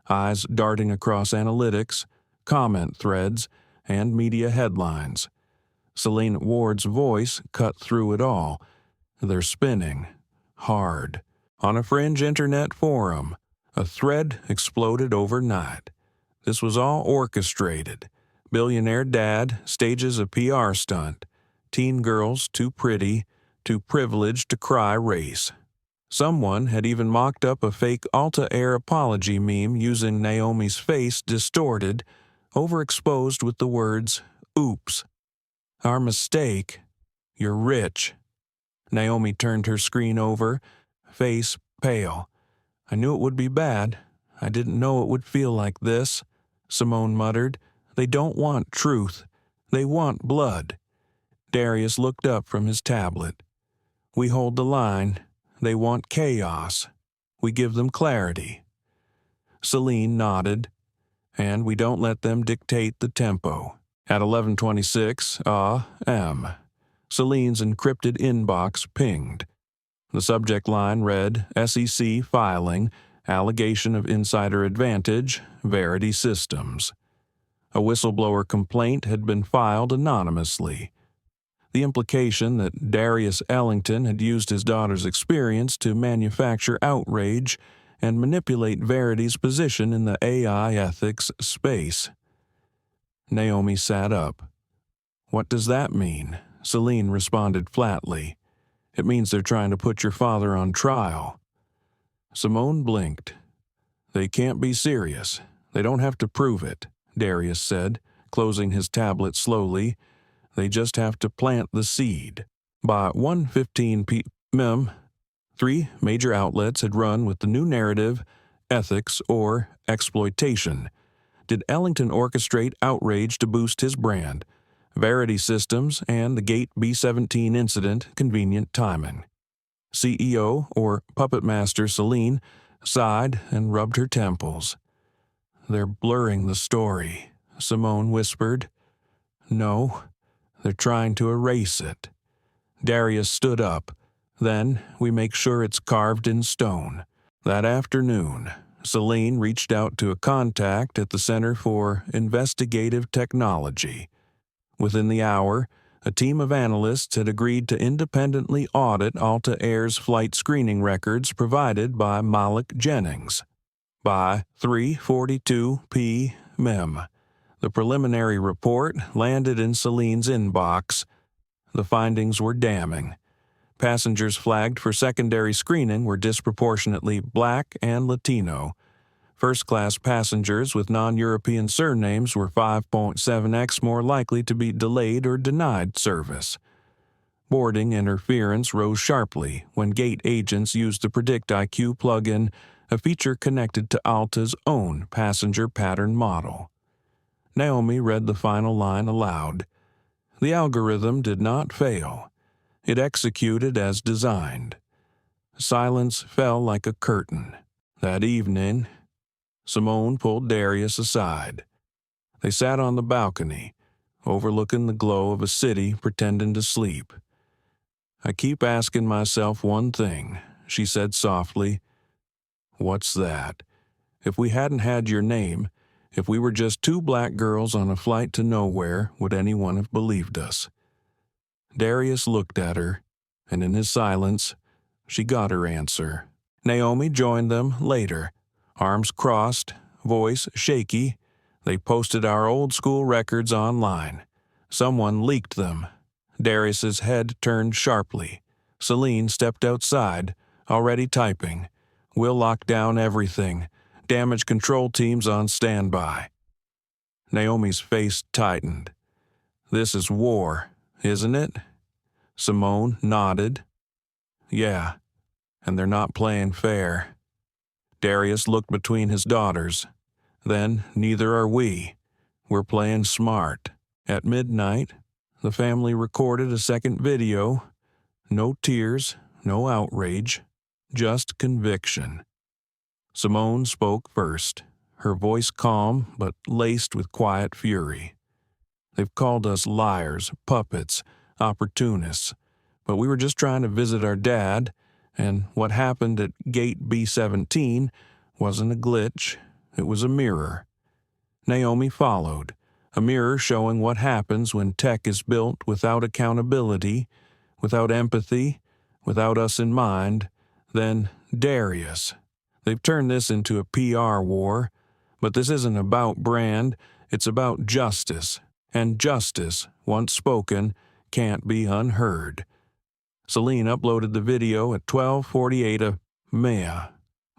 eyes darting across analytics, comment threads, and media headlines. Selene Ward's voice cut through it all. They're spinning. Hard. On a fringe internet forum, a thread exploded overnight. This was all orchestrated. Billionaire dad stages a PR stunt. Teen girls too pretty, too privileged to cry race. Someone had even mocked up a fake Alta-Air apology meme using Naomi's face distorted, overexposed with the words, "Oops. Our mistake. You're rich." Naomi turned her screen over, face pale. I knew it would be bad. I didn't know it would feel like this. Simone muttered. They don't want truth. They want blood. Darius looked up from his tablet. We hold the line. They want chaos. We give them clarity. Celine nodded, and we don't let them dictate the tempo. At 11:26 a.m., Celine's encrypted inbox pinged. The subject line read, SEC filing, allegation of insider advantage, Verity Systems. A whistleblower complaint had been filed anonymously. The implication that Darius Ellington had used his daughter's experience to manufacture outrage and manipulate Verity's position in the AI ethics space. Naomi sat up. What does that mean? Celine responded flatly. It means they're trying to put your father on trial. Simone blinked. They can't be serious. They don't have to prove it, Darius said, closing his tablet slowly. They just have to plant the seed. By 1:15 p.m., 3 major outlets had run with the new narrative, ethics or exploitation. Did Ellington orchestrate outrage to boost his brand? Verity Systems and the Gate B17 incident, convenient timing. CEO or puppet master Celine sighed and rubbed her temples. They're blurring the story, Simone whispered. No, they're trying to erase it. Darius stood up. Then we make sure it's carved in stone. That afternoon, Celine reached out to a contact at the Center for Investigative Technology. Within the hour, a team of analysts had agreed to independently audit Alta Air's flight screening records provided by Malik Jennings. By 3:42 p.m., the preliminary report landed in Celine's inbox. The findings were damning. Passengers flagged for secondary screening were disproportionately Black and Latino. First-class passengers with non-European surnames were 5.7x more likely to be delayed or denied service. Boarding interference rose sharply when gate agents used the Predict IQ plugin, a feature connected to Alta's own passenger pattern model. Naomi read the final line aloud. The algorithm did not fail. It executed as designed. Silence fell like a curtain. That evening, Simone pulled Darius aside. They sat on the balcony, overlooking the glow of a city pretending to sleep. I keep asking myself one thing, she said softly. What's that? If we hadn't had your name, if we were just 2 black girls on a flight to nowhere, would anyone have believed us? Darius looked at her, and in his silence, she got her answer. Naomi joined them later. Arms crossed, voice shaky, they posted our old-school records online. Someone leaked them. Darius's head turned sharply. Celine stepped outside, already typing. We'll lock down everything. Damage control teams on standby. Naomi's face tightened. This is war, isn't it? Simone nodded. Yeah, and they're not playing fair. Darius looked between his daughters. Then neither are we. We're playing smart. At midnight, the family recorded a second video. No tears, no outrage, just conviction. Simone spoke first, her voice calm but laced with quiet fury. They've called us liars, puppets, opportunists, but we were just trying to visit our dad, and what happened at Gate B17 wasn't a glitch, it was a mirror. Naomi followed, a mirror showing what happens when tech is built without accountability, without empathy, without us in mind. Then Darius. They've turned this into a PR war, but this isn't about brand, it's about justice, and justice, once spoken, can't be unheard. Celine uploaded the video at 12:48 a.m.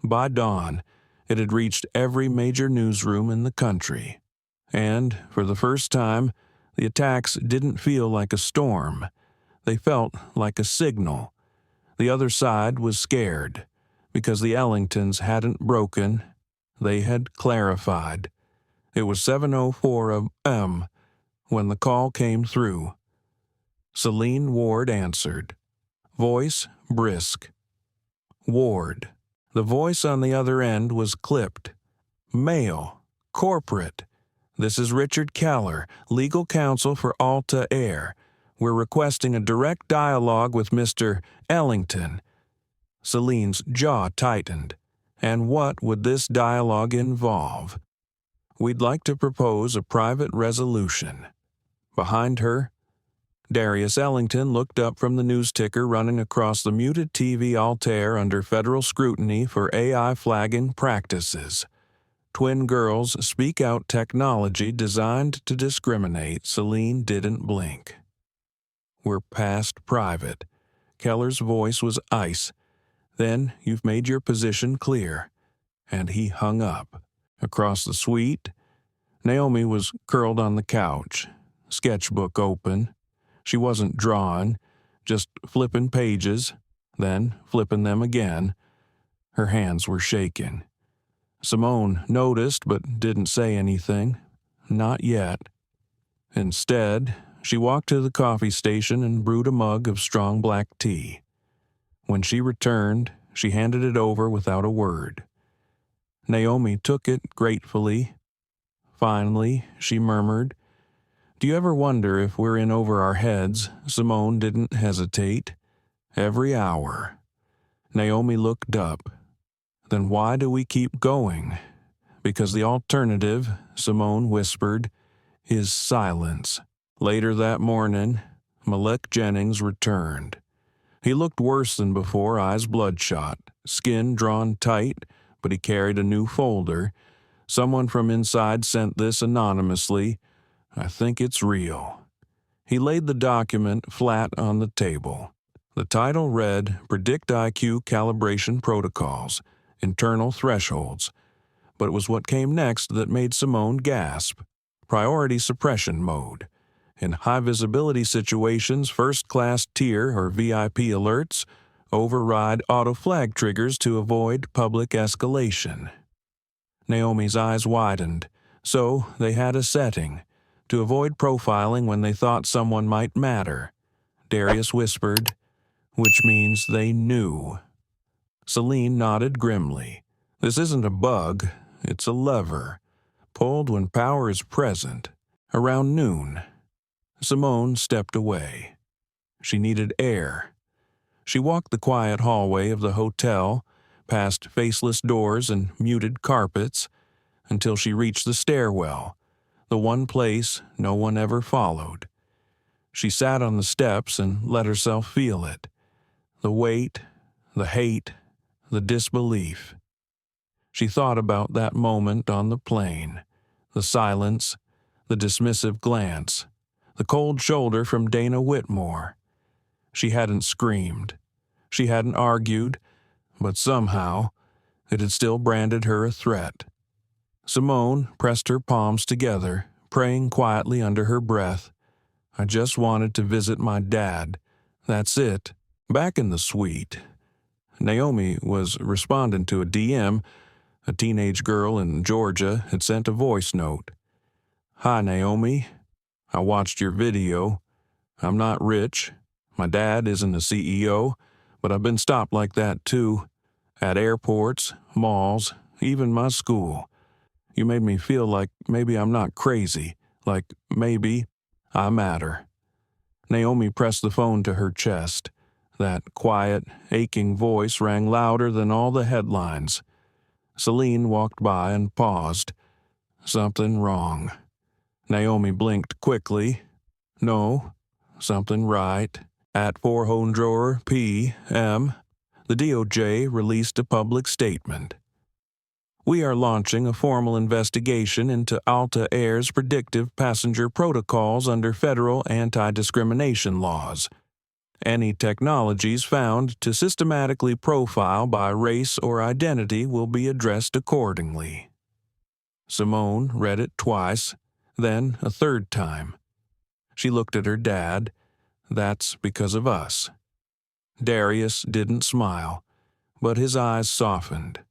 By dawn, it had reached every major newsroom in the country. And, for the first time, the attacks didn't feel like a storm. They felt like a signal. The other side was scared, because the Ellingtons hadn't broken, they had clarified. It was 7:04 a.m. when the call came through. Celine Ward answered. Voice brisk. Ward. The voice on the other end was clipped. Male. Corporate. This is Richard Keller, legal counsel for Alta Air. We're requesting a direct dialogue with Mr. Ellington. Celine's jaw tightened. And what would this dialogue involve? We'd like to propose a private resolution. Behind her, Darius Ellington looked up from the news ticker running across the muted TV Altair under federal scrutiny for AI flagging practices. Twin girls speak out technology designed to discriminate. Celine didn't blink. We're past private. Keller's voice was ice. Then you've made your position clear. And he hung up. Across the suite, Naomi was curled on the couch, sketchbook open. She wasn't drawing, just flipping pages, then flipping them again. Her hands were shaking. Simone noticed but didn't say anything. Not yet. Instead, she walked to the coffee station and brewed a mug of strong black tea. When she returned, she handed it over without a word. Naomi took it gratefully. Finally, she murmured, "Do you ever wonder if we're in over our heads?" Simone didn't hesitate. "Every hour." Naomi looked up. "Then why do we keep going?" "Because the alternative," Simone whispered, "is silence." Later that morning, Malek Jennings returned. He looked worse than before, eyes bloodshot, skin drawn tight, but he carried a new folder. Someone from inside sent this anonymously. "I think it's real." He laid the document flat on the table. The title read, "Predict IQ Calibration Protocols, Internal Thresholds." But it was what came next that made Simone gasp. Priority suppression mode. In high-visibility situations, first-class tier or VIP alerts override auto-flag triggers to avoid public escalation. Naomi's eyes widened. So they had a setting, to avoid profiling when they thought someone might matter. Darius whispered, "Which means they knew." Celine nodded grimly. "This isn't a bug, it's a lever, pulled when power is present." Around noon, Simone stepped away. She needed air. She walked the quiet hallway of the hotel, past faceless doors and muted carpets, until she reached the stairwell, the one place no one ever followed. She sat on the steps and let herself feel it. The weight, the hate, the disbelief. She thought about that moment on the plane, the silence, the dismissive glance, the cold shoulder from Dana Whitmore. She hadn't screamed. She hadn't argued, but somehow it had still branded her a threat. Simone pressed her palms together, praying quietly under her breath. "I just wanted to visit my dad. That's it." Back in the suite, Naomi was responding to a DM. A teenage girl in Georgia had sent a voice note. "Hi, Naomi. I watched your video. I'm not rich. My dad isn't a CEO, but I've been stopped like that too. At airports, malls, even my school. You made me feel like maybe I'm not crazy, like maybe I matter." Naomi pressed the phone to her chest. That quiet, aching voice rang louder than all the headlines. Celine walked by and paused. Something wrong. Naomi blinked quickly. No, something right. At 4:00 p.m., the DOJ released a public statement. "We are launching a formal investigation into Alta Air's predictive passenger protocols under federal anti-discrimination laws. Any technologies found to systematically profile by race or identity will be addressed accordingly." Simone read it twice, then a third time. She looked at her dad. "That's because of us." Darius didn't smile, but his eyes softened.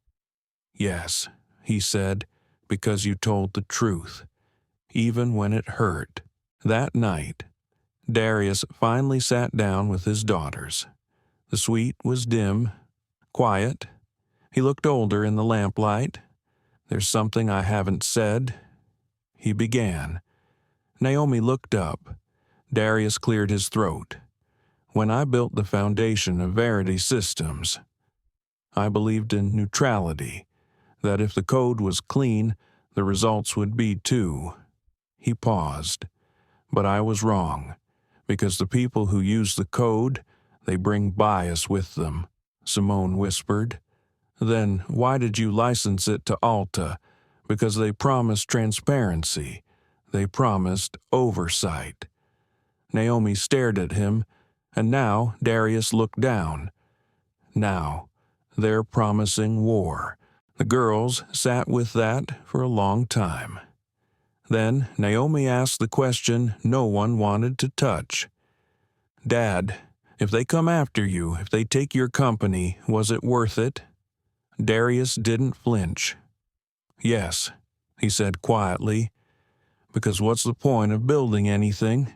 "Yes," he said, "because you told the truth, even when it hurt." That night, Darius finally sat down with his daughters. The suite was dim, quiet. He looked older in the lamplight. "There's something I haven't said," he began. Naomi looked up. Darius cleared his throat. "When I built the foundation of Verity Systems, I believed in neutrality, that if the code was clean, the results would be too." He paused. "But I was wrong, because the people who use the code, they bring bias with them," Simone whispered. "Then why did you license it to Alta? Because they promised transparency. They promised oversight." Naomi stared at him, and now Darius looked down. "Now, they're promising war." The girls sat with that for a long time. Then Naomi asked the question no one wanted to touch. "Dad, if they come after you, if they take your company, was it worth it?" Darius didn't flinch. "Yes," he said quietly, "because what's the point of building anything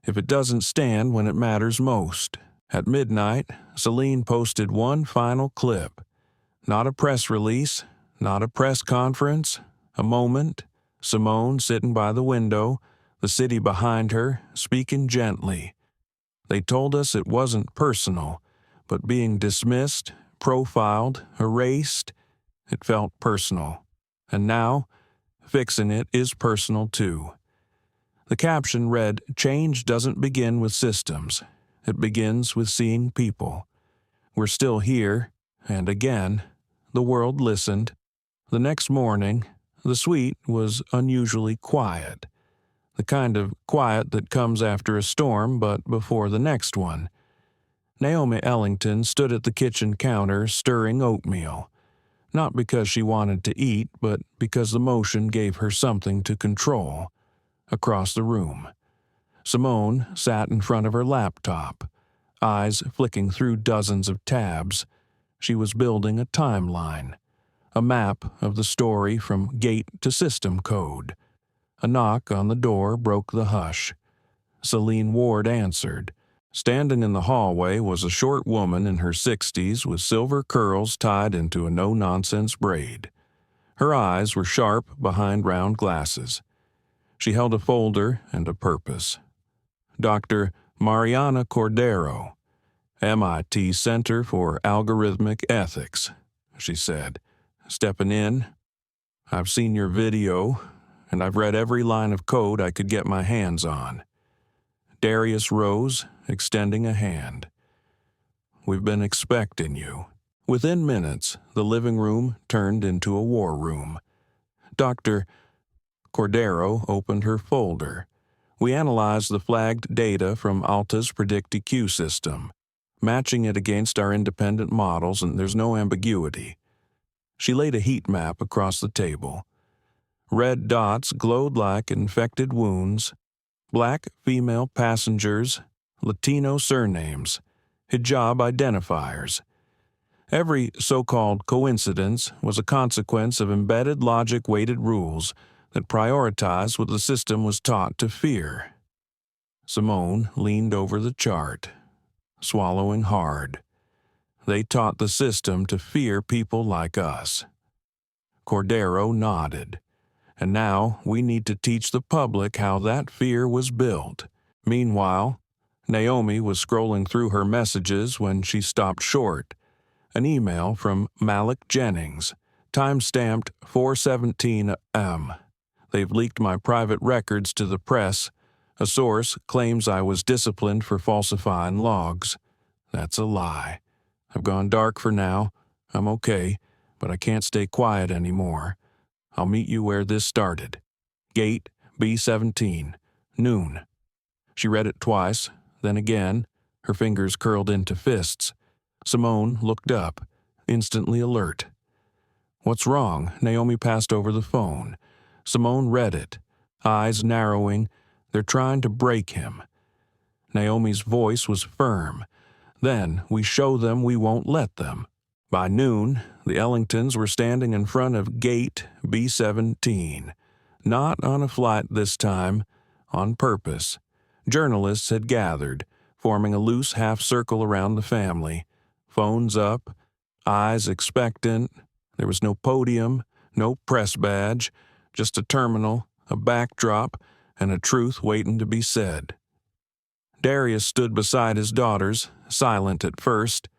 if it doesn't stand when it matters most?" At midnight, Celine posted one final clip. Not a press release, not a press conference, a moment. Simone sitting by the window, the city behind her, speaking gently. "They told us it wasn't personal, but being dismissed, profiled, erased, it felt personal. And now, fixing it is personal too." The caption read, "Change doesn't begin with systems. It begins with seeing people." We're still here, and again, the world listened. The next morning, the suite was unusually quiet. The kind of quiet that comes after a storm but before the next one. Naomi Ellington stood at the kitchen counter stirring oatmeal. Not because she wanted to eat, but because the motion gave her something to control. Across the room, Simone sat in front of her laptop, eyes flicking through dozens of tabs. She was building a timeline, a map of the story from gate to system code. A knock on the door broke the hush. Celine Ward answered. Standing in the hallway was a short woman in her 60s with silver curls tied into a no-nonsense braid. Her eyes were sharp behind round glasses. She held a folder and a purpose. "Dr. Mariana Cordero, MIT Center for Algorithmic Ethics," she said, stepping in. "I've seen your video, and I've read every line of code I could get my hands on." Darius rose, extending a hand. "We've been expecting you." Within minutes, the living room turned into a war room. Dr. Cordero opened her folder. "We analyzed the flagged data from Alta's predictive system, matching it against our independent models, and there's no ambiguity." She laid a heat map across the table. Red dots glowed like infected wounds. Black female passengers, Latino surnames, hijab identifiers. Every so-called coincidence was a consequence of embedded logic-weighted rules that prioritized what the system was taught to fear. Simone leaned over the chart, swallowing hard. They taught the system to fear people like us. Cordero nodded. "And now we need to teach the public how that fear was built." Meanwhile, Naomi was scrolling through her messages when she stopped short. An email from Malik Jennings, time-stamped 4:17 a.m. "They've leaked my private records to the press. A source claims I was disciplined for falsifying logs. That's a lie. I've gone dark for now. I'm okay, but I can't stay quiet anymore. I'll meet you where this started. Gate B17, noon." She read it twice, then again, her fingers curled into fists. Simone looked up, instantly alert. "What's wrong?" Naomi passed over the phone. Simone read it, eyes narrowing. "They're trying to break him." Naomi's voice was firm. "Then we show them we won't let them." By noon, the Ellingtons were standing in front of Gate B17. Not on a flight this time, on purpose. Journalists had gathered, forming a loose half-circle around the family, phones up, eyes expectant. There was no podium, no press badge, just a terminal, a backdrop, and a truth waiting to be said. Darius stood beside his daughters, silent at first.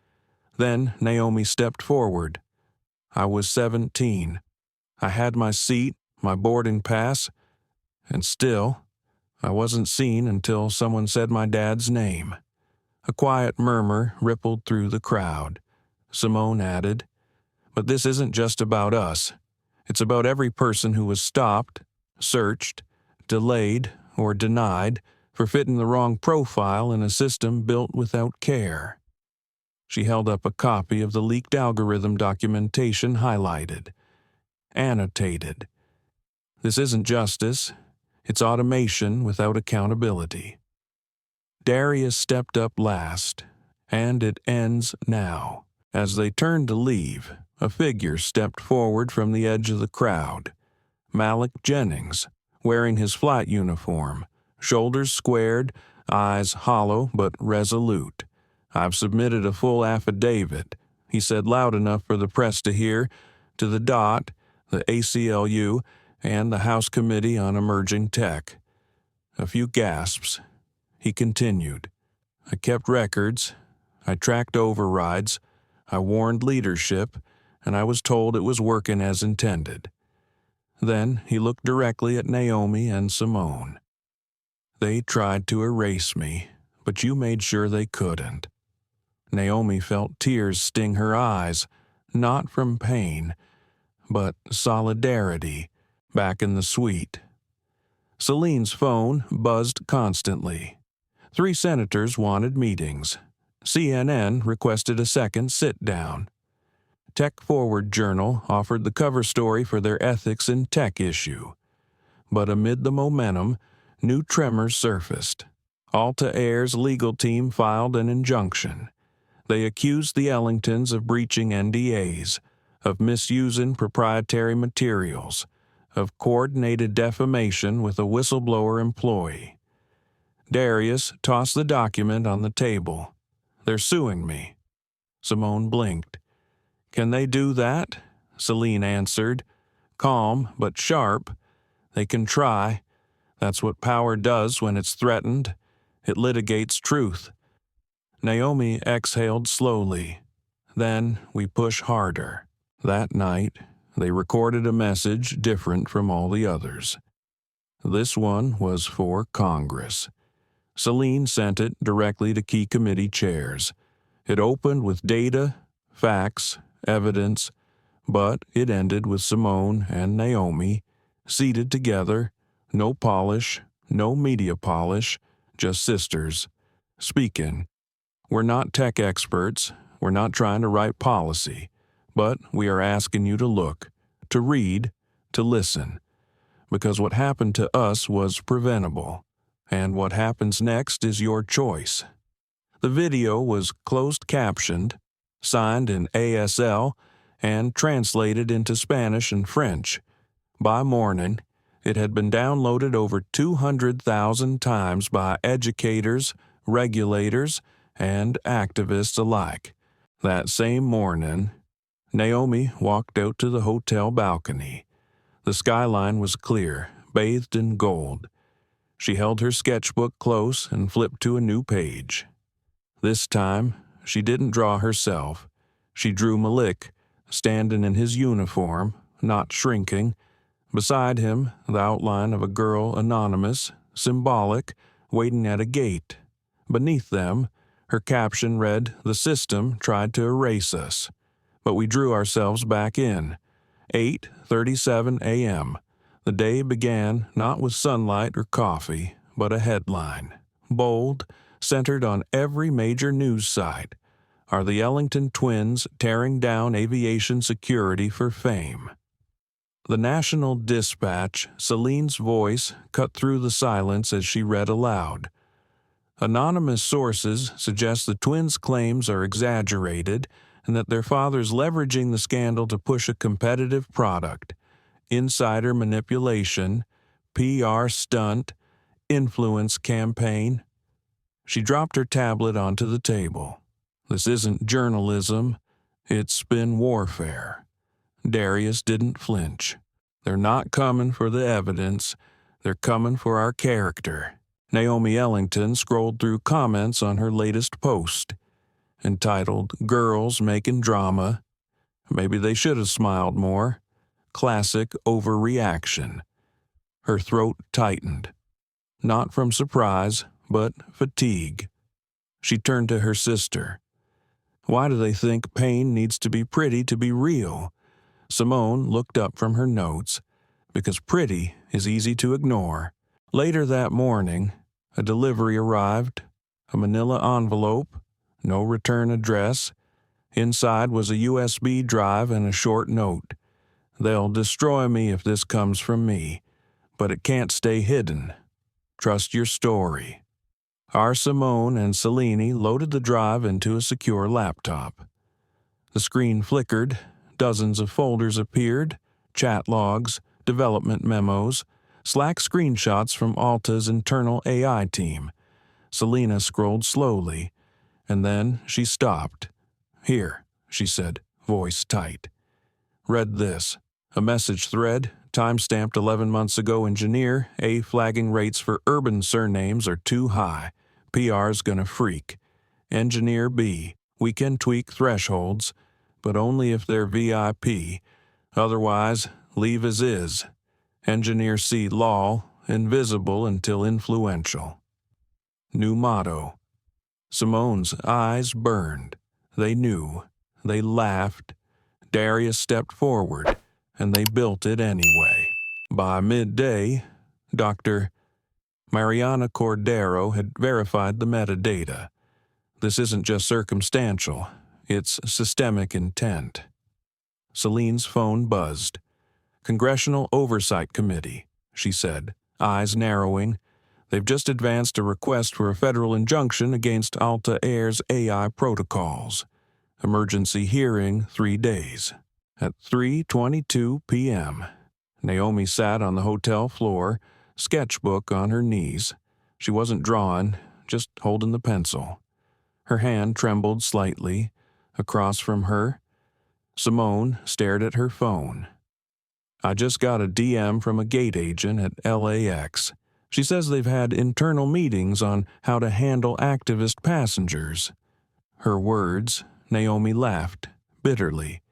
Then Naomi stepped forward. I was 17. I had my seat, my boarding pass, and still, I wasn't seen until someone said my dad's name. A quiet murmur rippled through the crowd. Simone added, "But this isn't just about us. It's about every person who was stopped, searched, delayed, or denied for fitting the wrong profile in a system built without care." She held up a copy of the leaked algorithm documentation highlighted, annotated. This isn't justice. It's automation without accountability. Darius stepped up last, and it ends now. As they turned to leave, a figure stepped forward from the edge of the crowd. Malik Jennings, wearing his flight uniform, shoulders squared, eyes hollow but resolute. "I've submitted a full affidavit," he said loud enough for the press to hear, "to the DOT, the ACLU, and the House Committee on Emerging Tech." A few gasps. He continued, "I kept records. I tracked overrides. I warned leadership, and I was told it was working as intended." Then he looked directly at Naomi and Simone. "They tried to erase me, but you made sure they couldn't." Naomi felt tears sting her eyes, not from pain, but solidarity, back in the suite. Celine's phone buzzed constantly. 3 senators wanted meetings. CNN requested a second sit-down. Tech Forward Journal offered the cover story for their ethics in tech issue. But amid the momentum, new tremors surfaced. Alta Air's legal team filed an injunction. They accused the Ellingtons of breaching NDAs, of misusing proprietary materials, of coordinated defamation with a whistleblower employee. Darius tossed the document on the table. "They're suing me." Simone blinked. "Can they do that?" Celine answered, calm but sharp. "They can try. That's what power does when it's threatened. It litigates truth." Naomi exhaled slowly. "Then we push harder." That night, they recorded a message different from all the others. This one was for Congress. Celine sent it directly to key committee chairs. It opened with data, facts, evidence, but it ended with Simone and Naomi, seated together, no polish, no media polish, just sisters, speaking. "We're not tech experts. We're not trying to write policy. But we are asking you to look, to read, to listen. Because what happened to us was preventable. And what happens next is your choice." The video was closed-captioned, signed in ASL, and translated into Spanish and French. By morning, it had been downloaded over 200,000 times by educators, regulators, and activists alike. That same morning, Naomi walked out to the hotel balcony. The skyline was clear, bathed in gold. She held her sketchbook close and flipped to a new page. This time, she didn't draw herself. She drew Malik, standing in his uniform, not shrinking. Beside him, the outline of a girl anonymous, symbolic, waiting at a gate. Beneath them, her caption read, "The system tried to erase us, but we drew ourselves back in." 8:37 a.m. The day began not with sunlight or coffee, but a headline. Bold, centered on every major news site. Are the Ellington twins tearing down aviation security for fame? The National Dispatch, Celine's voice cut through the silence as she read aloud. Anonymous sources suggest the twins' claims are exaggerated and that their father's leveraging the scandal to push a competitive product. Insider manipulation, PR stunt, influence campaign. She dropped her tablet onto the table. This isn't journalism, it's spin warfare. Darius didn't flinch. They're not coming for the evidence, they're coming for our character. Naomi Ellington scrolled through comments on her latest post, entitled "Girls Making Drama." Maybe they should have smiled more. Classic overreaction. Her throat tightened. Not from surprise, but fatigue. She turned to her sister. Why do they think pain needs to be pretty to be real? Simone looked up from her notes. Because pretty is easy to ignore. Later that morning, a delivery arrived. A manila envelope, no return address. Inside was a USB drive and a short note. They'll destroy me if this comes from me, but it can't stay hidden. Trust your story. Our Simone and Selene loaded the drive into a secure laptop. The screen flickered, dozens of folders appeared, chat logs, development memos, Slack screenshots from Alta's internal AI team. Selena scrolled slowly, and then she stopped. "Here," she said, voice tight. Read this. A message thread, time-stamped 11 months ago. Engineer, A flagging rates for urban surnames are too high. PR's gonna freak. Engineer B, we can tweak thresholds, but only if they're VIP. Otherwise, leave as is. Engineer C lol, invisible until influential. New motto. Simone's eyes burned. They knew. They laughed. Darius stepped forward, and they built it anyway. By midday, Dr. Mariana Cordero had verified the metadata. This isn't just circumstantial, it's systemic intent. Celine's phone buzzed. Congressional Oversight Committee, she said, eyes narrowing. They've just advanced a request for a federal injunction against Alta Air's AI protocols. Emergency hearing 3 days. At 3:22 p.m., Naomi sat on the hotel floor, sketchbook on her knees. She wasn't drawing, just holding the pencil. Her hand trembled slightly. Across from her, Simone stared at her phone. I just got a DM from a gate agent at LAX. She says they've had internal meetings on how to handle activist passengers. Her words, Naomi laughed, bitterly.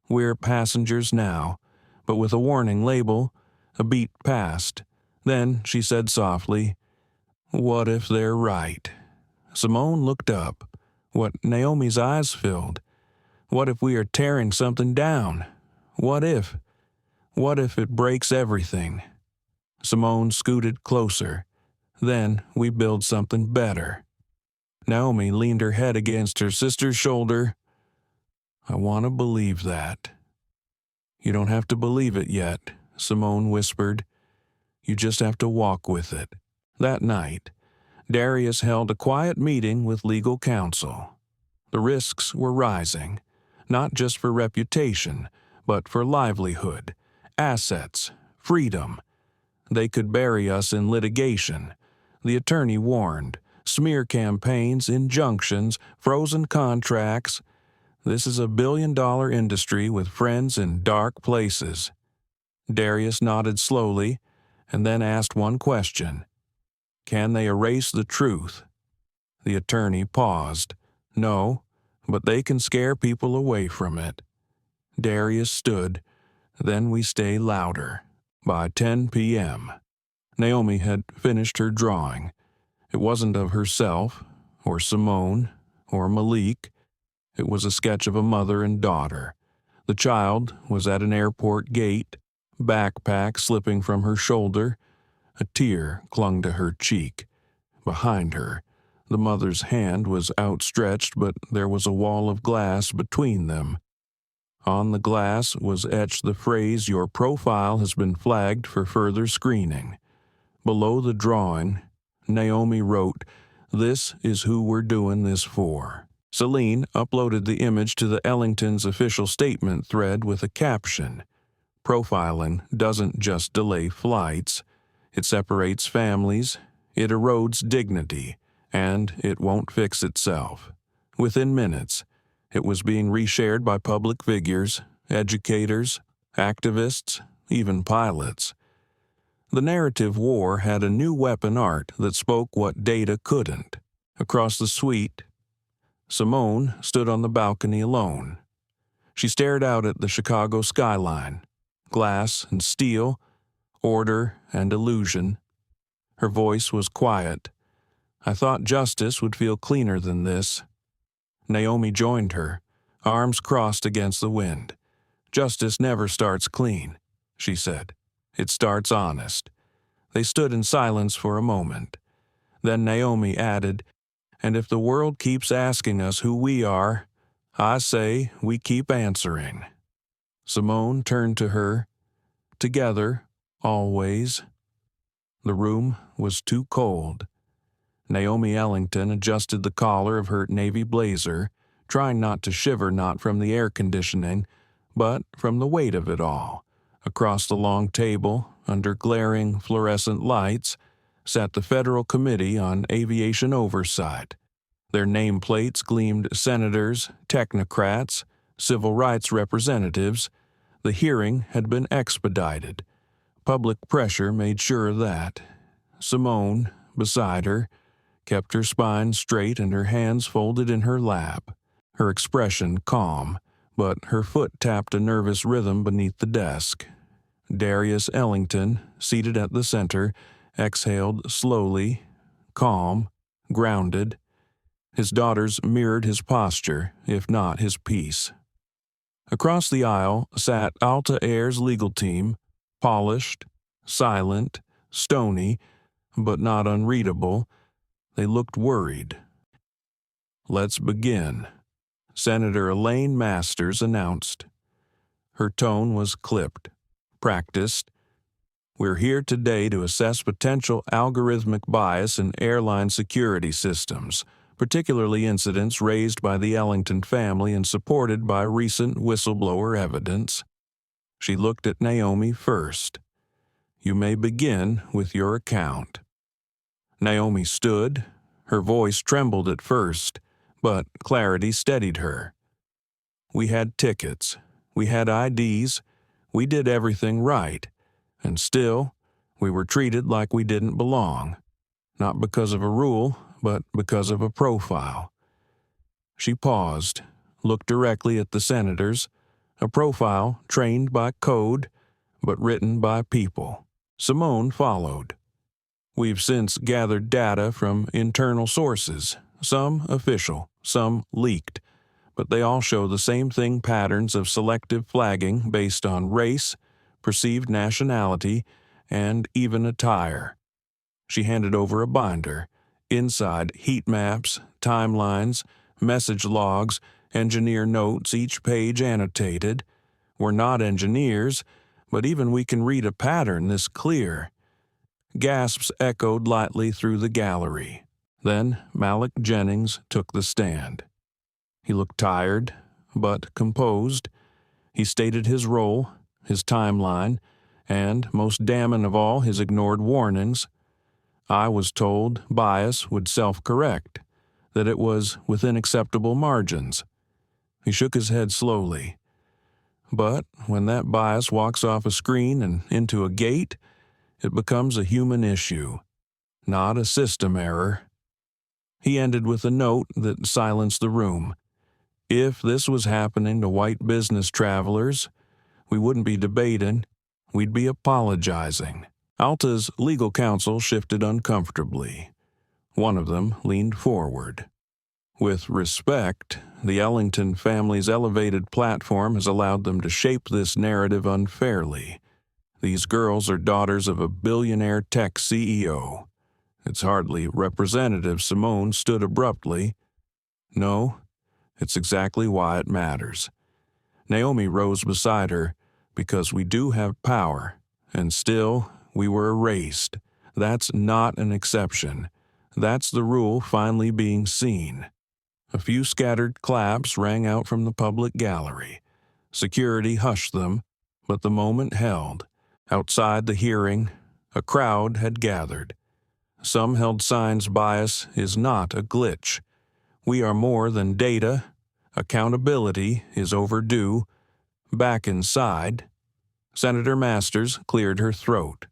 We're passengers now, but with a warning label, a beat past. Then she said softly, "What if they're right?" Simone looked up. What Naomi's eyes filled. What if we are tearing something down? What if it breaks everything? Simone scooted closer. Then we build something better. Naomi leaned her head against her sister's shoulder. I want to believe that. You don't have to believe it yet, Simone whispered. You just have to walk with it. That night, Darius held a quiet meeting with legal counsel. The risks were rising, not just for reputation, but for livelihood, assets, freedom. They could bury us in litigation. The attorney warned. Smear campaigns, injunctions, frozen contracts. This is a billion-dollar industry with friends in dark places. Darius nodded slowly and then asked one question. Can they erase the truth? The attorney paused. No, but they can scare people away from it. Darius stood. Then we stay louder. By 10 p.m., Naomi had finished her drawing. It wasn't of herself, or Simone, or Malik. It was a sketch of a mother and daughter. The child was at an airport gate, backpack slipping from her shoulder. A tear clung to her cheek. Behind her, the mother's hand was outstretched, but there was a wall of glass between them. On the glass was etched the phrase, "Your profile has been flagged for further screening." Below the drawing, Naomi wrote, "This is who we're doing this for." Selene uploaded the image to the Ellington's official statement thread with a caption. Profiling doesn't just delay flights. It separates families. It erodes dignity, and it won't fix itself. Within minutes, it was being reshared by public figures, educators, activists, even pilots. The narrative war had a new weapon art that spoke what data couldn't. Across the suite, Simone stood on the balcony alone. She stared out at the Chicago skyline, glass and steel, order and illusion. Her voice was quiet. I thought justice would feel cleaner than this. Naomi joined her, arms crossed against the wind. Justice never starts clean, she said. It starts honest. They stood in silence for a moment. Then Naomi added, and if the world keeps asking us who we are, I say we keep answering. Simone turned to her. Together, always. The room was too cold. Naomi Ellington adjusted the collar of her navy blazer, trying not to shiver, not from the air conditioning, but from the weight of it all. Across the long table, under glaring fluorescent lights, sat the Federal Committee on Aviation Oversight. Their nameplates gleamed senators, technocrats, civil rights representatives. The hearing had been expedited. Public pressure made sure of that. Simone, beside her, kept her spine straight and her hands folded in her lap, her expression calm, but her foot tapped a nervous rhythm beneath the desk. Darius Ellington, seated at the center, exhaled slowly, calm, grounded. His daughters mirrored his posture, if not his peace. Across the aisle sat Alta Air's legal team, polished, silent, stony, but not unreadable. They looked worried. Let's begin, Senator Elaine Masters announced. Her tone was clipped, practiced. We're here today to assess potential algorithmic bias in airline security systems, particularly incidents raised by the Ellington family and supported by recent whistleblower evidence. She looked at Naomi first. You may begin with your account. Naomi stood. Her voice trembled at first, but clarity steadied her. We had tickets. We had IDs. We did everything right. And still, we were treated like we didn't belong. Not because of a rule, but because of a profile. She paused, looked directly at the senators, a profile trained by code, but written by people. Simone followed. We've since gathered data from internal sources, some official, some leaked, but they all show the same thing: patterns of selective flagging based on race, perceived nationality, and even attire. She handed over a binder. Inside, heat maps, timelines, message logs, engineer notes, each page annotated. We're not engineers, but even we can read a pattern this clear. Gasps echoed lightly through the gallery. Then Malik Jennings took the stand. He looked tired, but composed. He stated his role, his timeline, and, most damning of all, his ignored warnings. I was told bias would self-correct, that it was within acceptable margins. He shook his head slowly. But when that bias walks off a screen and into a gate, it becomes a human issue, not a system error. He ended with a note that silenced the room. If this was happening to white business travelers, we wouldn't be debating, we'd be apologizing. Alta's legal counsel shifted uncomfortably. One of them leaned forward. With respect, the Ellington family's elevated platform has allowed them to shape this narrative unfairly. These girls are daughters of a billionaire tech CEO. It's hardly representative. Simone stood abruptly. No, it's exactly why it matters. Naomi rose beside her, because we do have power, and still we were erased. That's not an exception. That's the rule finally being seen. A few scattered claps rang out from the public gallery. Security hushed them, but the moment held. Outside the hearing, a crowd had gathered. some held signs bias is not a glitch. We are more than data. Accountability is overdue. Back inside, Senator Masters cleared her throat.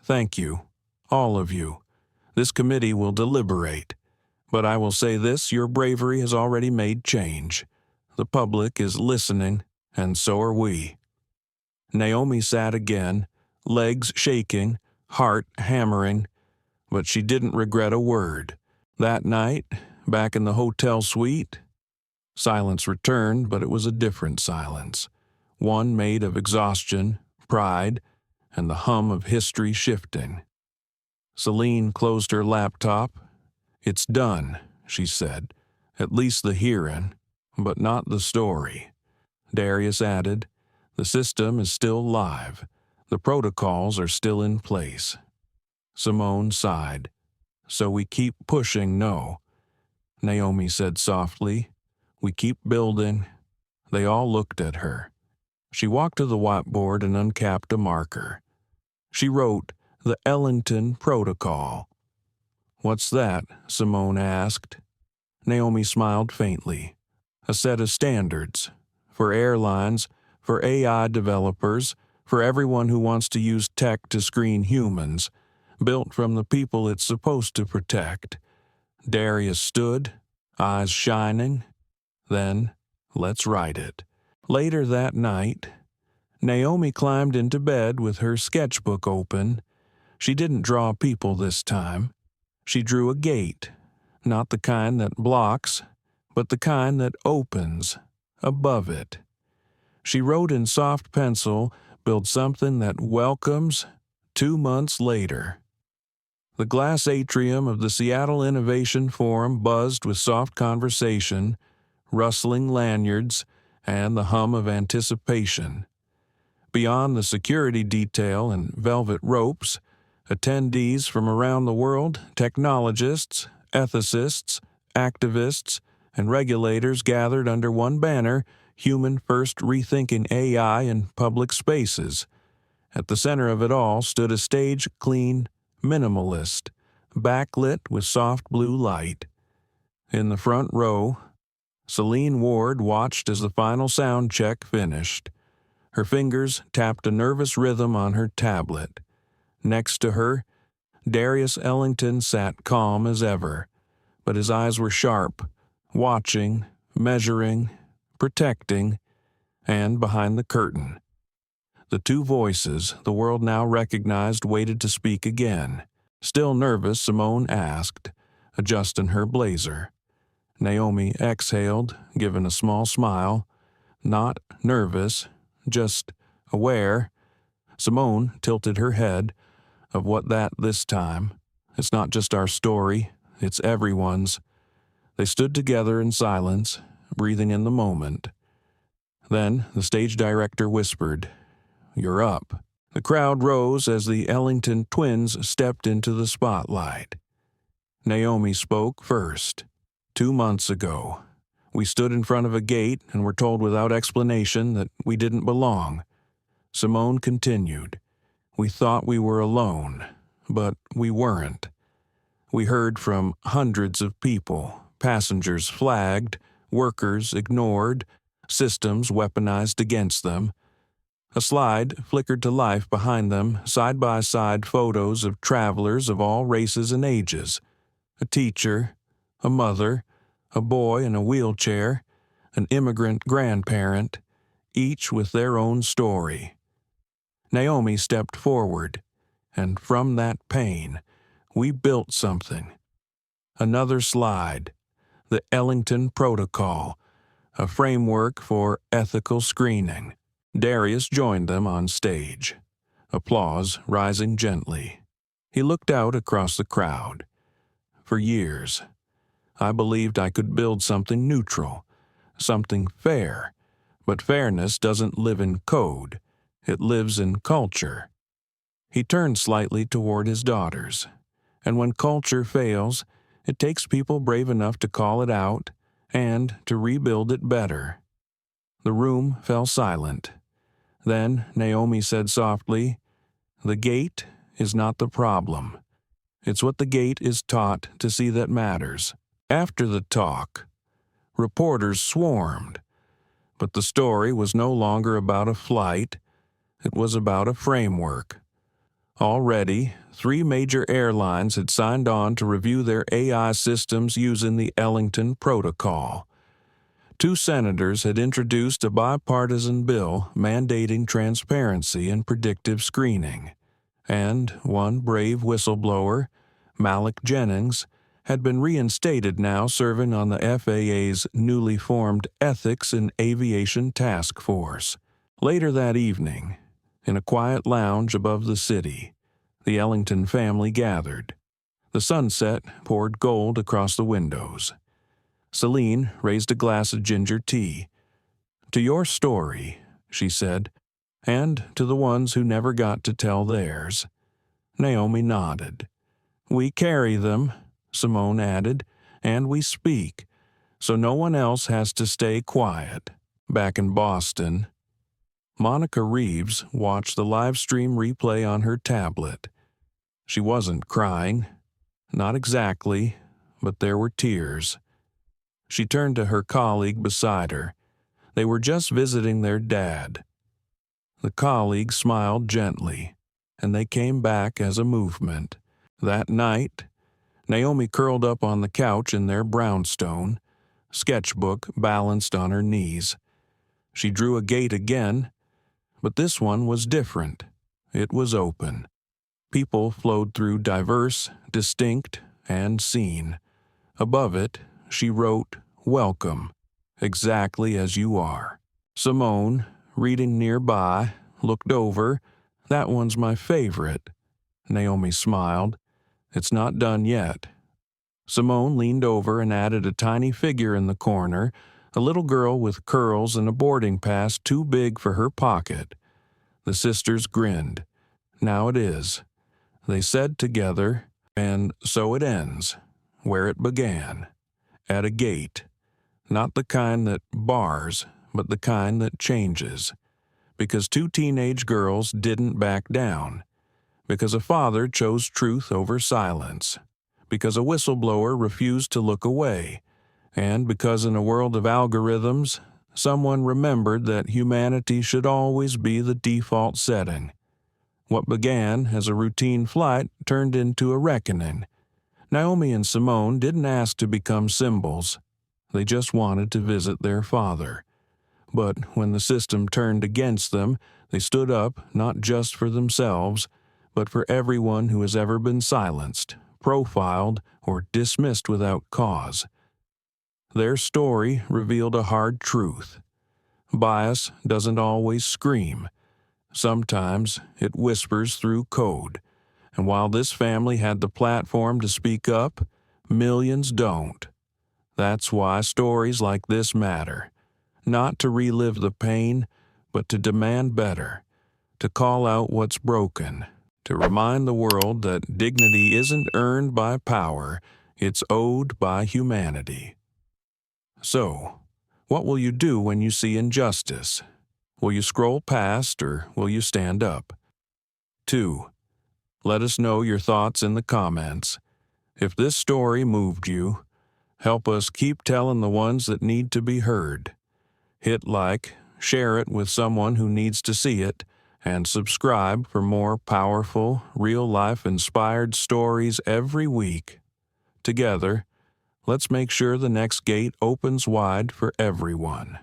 Thank you, all of you. This committee will deliberate. But I will say this, your bravery has already made change. The public is listening, and so are we. Naomi sat again, legs shaking, heart hammering, but she didn't regret a word. That night, back in the hotel suite, silence returned, but it was a different silence, one made of exhaustion, pride, and the hum of history shifting. Celine closed her laptop. It's done, she said. At least the hearing, but not the story. Darius added, the system is still live. The protocols are still in place. Simone sighed. So we keep pushing, no. Naomi said softly, we keep building. They all looked at her. She walked to the whiteboard and uncapped a marker. She wrote, the Ellington Protocol. What's that? Simone asked. Naomi smiled faintly. A set of standards. For airlines, for AI developers, for everyone who wants to use tech to screen humans, built from the people it's supposed to protect. Darius stood, eyes shining. Then, let's write it. Later that night, Naomi climbed into bed with her sketchbook open. She didn't draw people this time. She drew a gate, not the kind that blocks, but the kind that opens, above it. She wrote in soft pencil, build something that welcomes 2 months later. The glass atrium of the Seattle Innovation Forum buzzed with soft conversation, rustling lanyards, and the hum of anticipation. Beyond the security detail and velvet ropes, attendees from around the world, technologists, ethicists, activists, and regulators gathered under one banner, Human First Rethinking AI in Public Spaces. At the center of it all stood a stage clean minimalist, backlit with soft blue light. In the front row, Celine Ward watched as the final sound check finished. Her fingers tapped a nervous rhythm on her tablet. Next to her, Darius Ellington sat calm as ever, but his eyes were sharp, watching, measuring, protecting, and behind the curtain. The two voices the world now recognized waited to speak again. Still nervous, Simone asked, adjusting her blazer. Naomi exhaled, giving a small smile. Not nervous, just aware. Simone tilted her head. Of what that this time? It's not just our story, it's everyone's. They stood together in silence, breathing in the moment. Then the stage director whispered, "You're up." The crowd rose as the Ellington twins stepped into the spotlight. Naomi spoke first. 2 months ago, we stood in front of a gate and were told without explanation that we didn't belong. Simone continued. We thought we were alone, but we weren't. We heard from hundreds of people, passengers flagged, workers ignored, systems weaponized against them. A slide flickered to life behind them, side-by-side photos of travelers of all races and ages. A teacher, a mother, a boy in a wheelchair, an immigrant grandparent, each with their own story. Naomi stepped forward, and from that pain, we built something. Another slide, the Ellington Protocol, a framework for ethical screening. Darius joined them on stage, applause rising gently. He looked out across the crowd. For years, I believed I could build something neutral, something fair, but fairness doesn't live in code. It lives in culture. He turned slightly toward his daughters, and when culture fails, it takes people brave enough to call it out and to rebuild it better. The room fell silent. Then Naomi said softly, "The gate is not the problem. It's what the Gate is taught to see that matters. After the talk, reporters swarmed, but the story was no longer about a flight. It was about a framework. Already, 3 major airlines had signed on to review their AI systems using the Ellington Protocol. 2 senators had introduced a bipartisan bill mandating transparency and predictive screening. And one brave whistleblower, Malik Jennings, had been reinstated now serving on the FAA's newly formed Ethics in Aviation Task Force. Later that evening, in a quiet lounge above the city, the Ellington family gathered. The sunset poured gold across the windows. Celine raised a glass of ginger tea. "To your story," she said, "and to the ones who never got to tell theirs." Naomi nodded. "We carry them," Simone added, "and we speak, so no one else has to stay quiet." Back in Boston, Monica Reeves watched the live stream replay on her tablet. She wasn't crying. Not exactly, but there were tears. She turned to her colleague beside her. They were just visiting their dad. The colleague smiled gently, and they came back as a movement. That night, Naomi curled up on the couch in their brownstone, sketchbook balanced on her knees. She drew a gate again, but this one was different. It was open. People flowed through diverse, distinct, and seen. Above it, she wrote, "Welcome, exactly as you are." Simone, reading nearby, looked over. "That one's my favorite." Naomi smiled. "It's not done yet." Simone leaned over and added a tiny figure in the corner, a little girl with curls and a boarding pass too big for her pocket. The sisters grinned. "Now it is," they said together, "and so it ends, where it began, at a gate. Not the kind that bars, but the kind that changes. Because 2 teenage girls didn't back down. Because a father chose truth over silence. Because a whistleblower refused to look away. And because in a world of algorithms, someone remembered that humanity should always be the default setting. What began as a routine flight turned into a reckoning. Naomi and Simone didn't ask to become symbols. They just wanted to visit their father. But when the system turned against them, they stood up not just for themselves, but for everyone who has ever been silenced, profiled, or dismissed without cause. Their story revealed a hard truth. Bias doesn't always scream. Sometimes it whispers through code. And while this family had the platform to speak up, millions don't. That's why stories like this matter. Not to relive the pain, but to demand better. To call out what's broken. To remind the world that dignity isn't earned by power, it's owed by humanity. So, what will you do when you see injustice? Will you scroll past or will you stand up? 2. Let us know your thoughts in the comments. If this story moved you, help us keep telling the ones that need to be heard. Hit like, share it with someone who needs to see it, and subscribe for more powerful, real-life inspired stories every week. Together, let's make sure the next gate opens wide for everyone.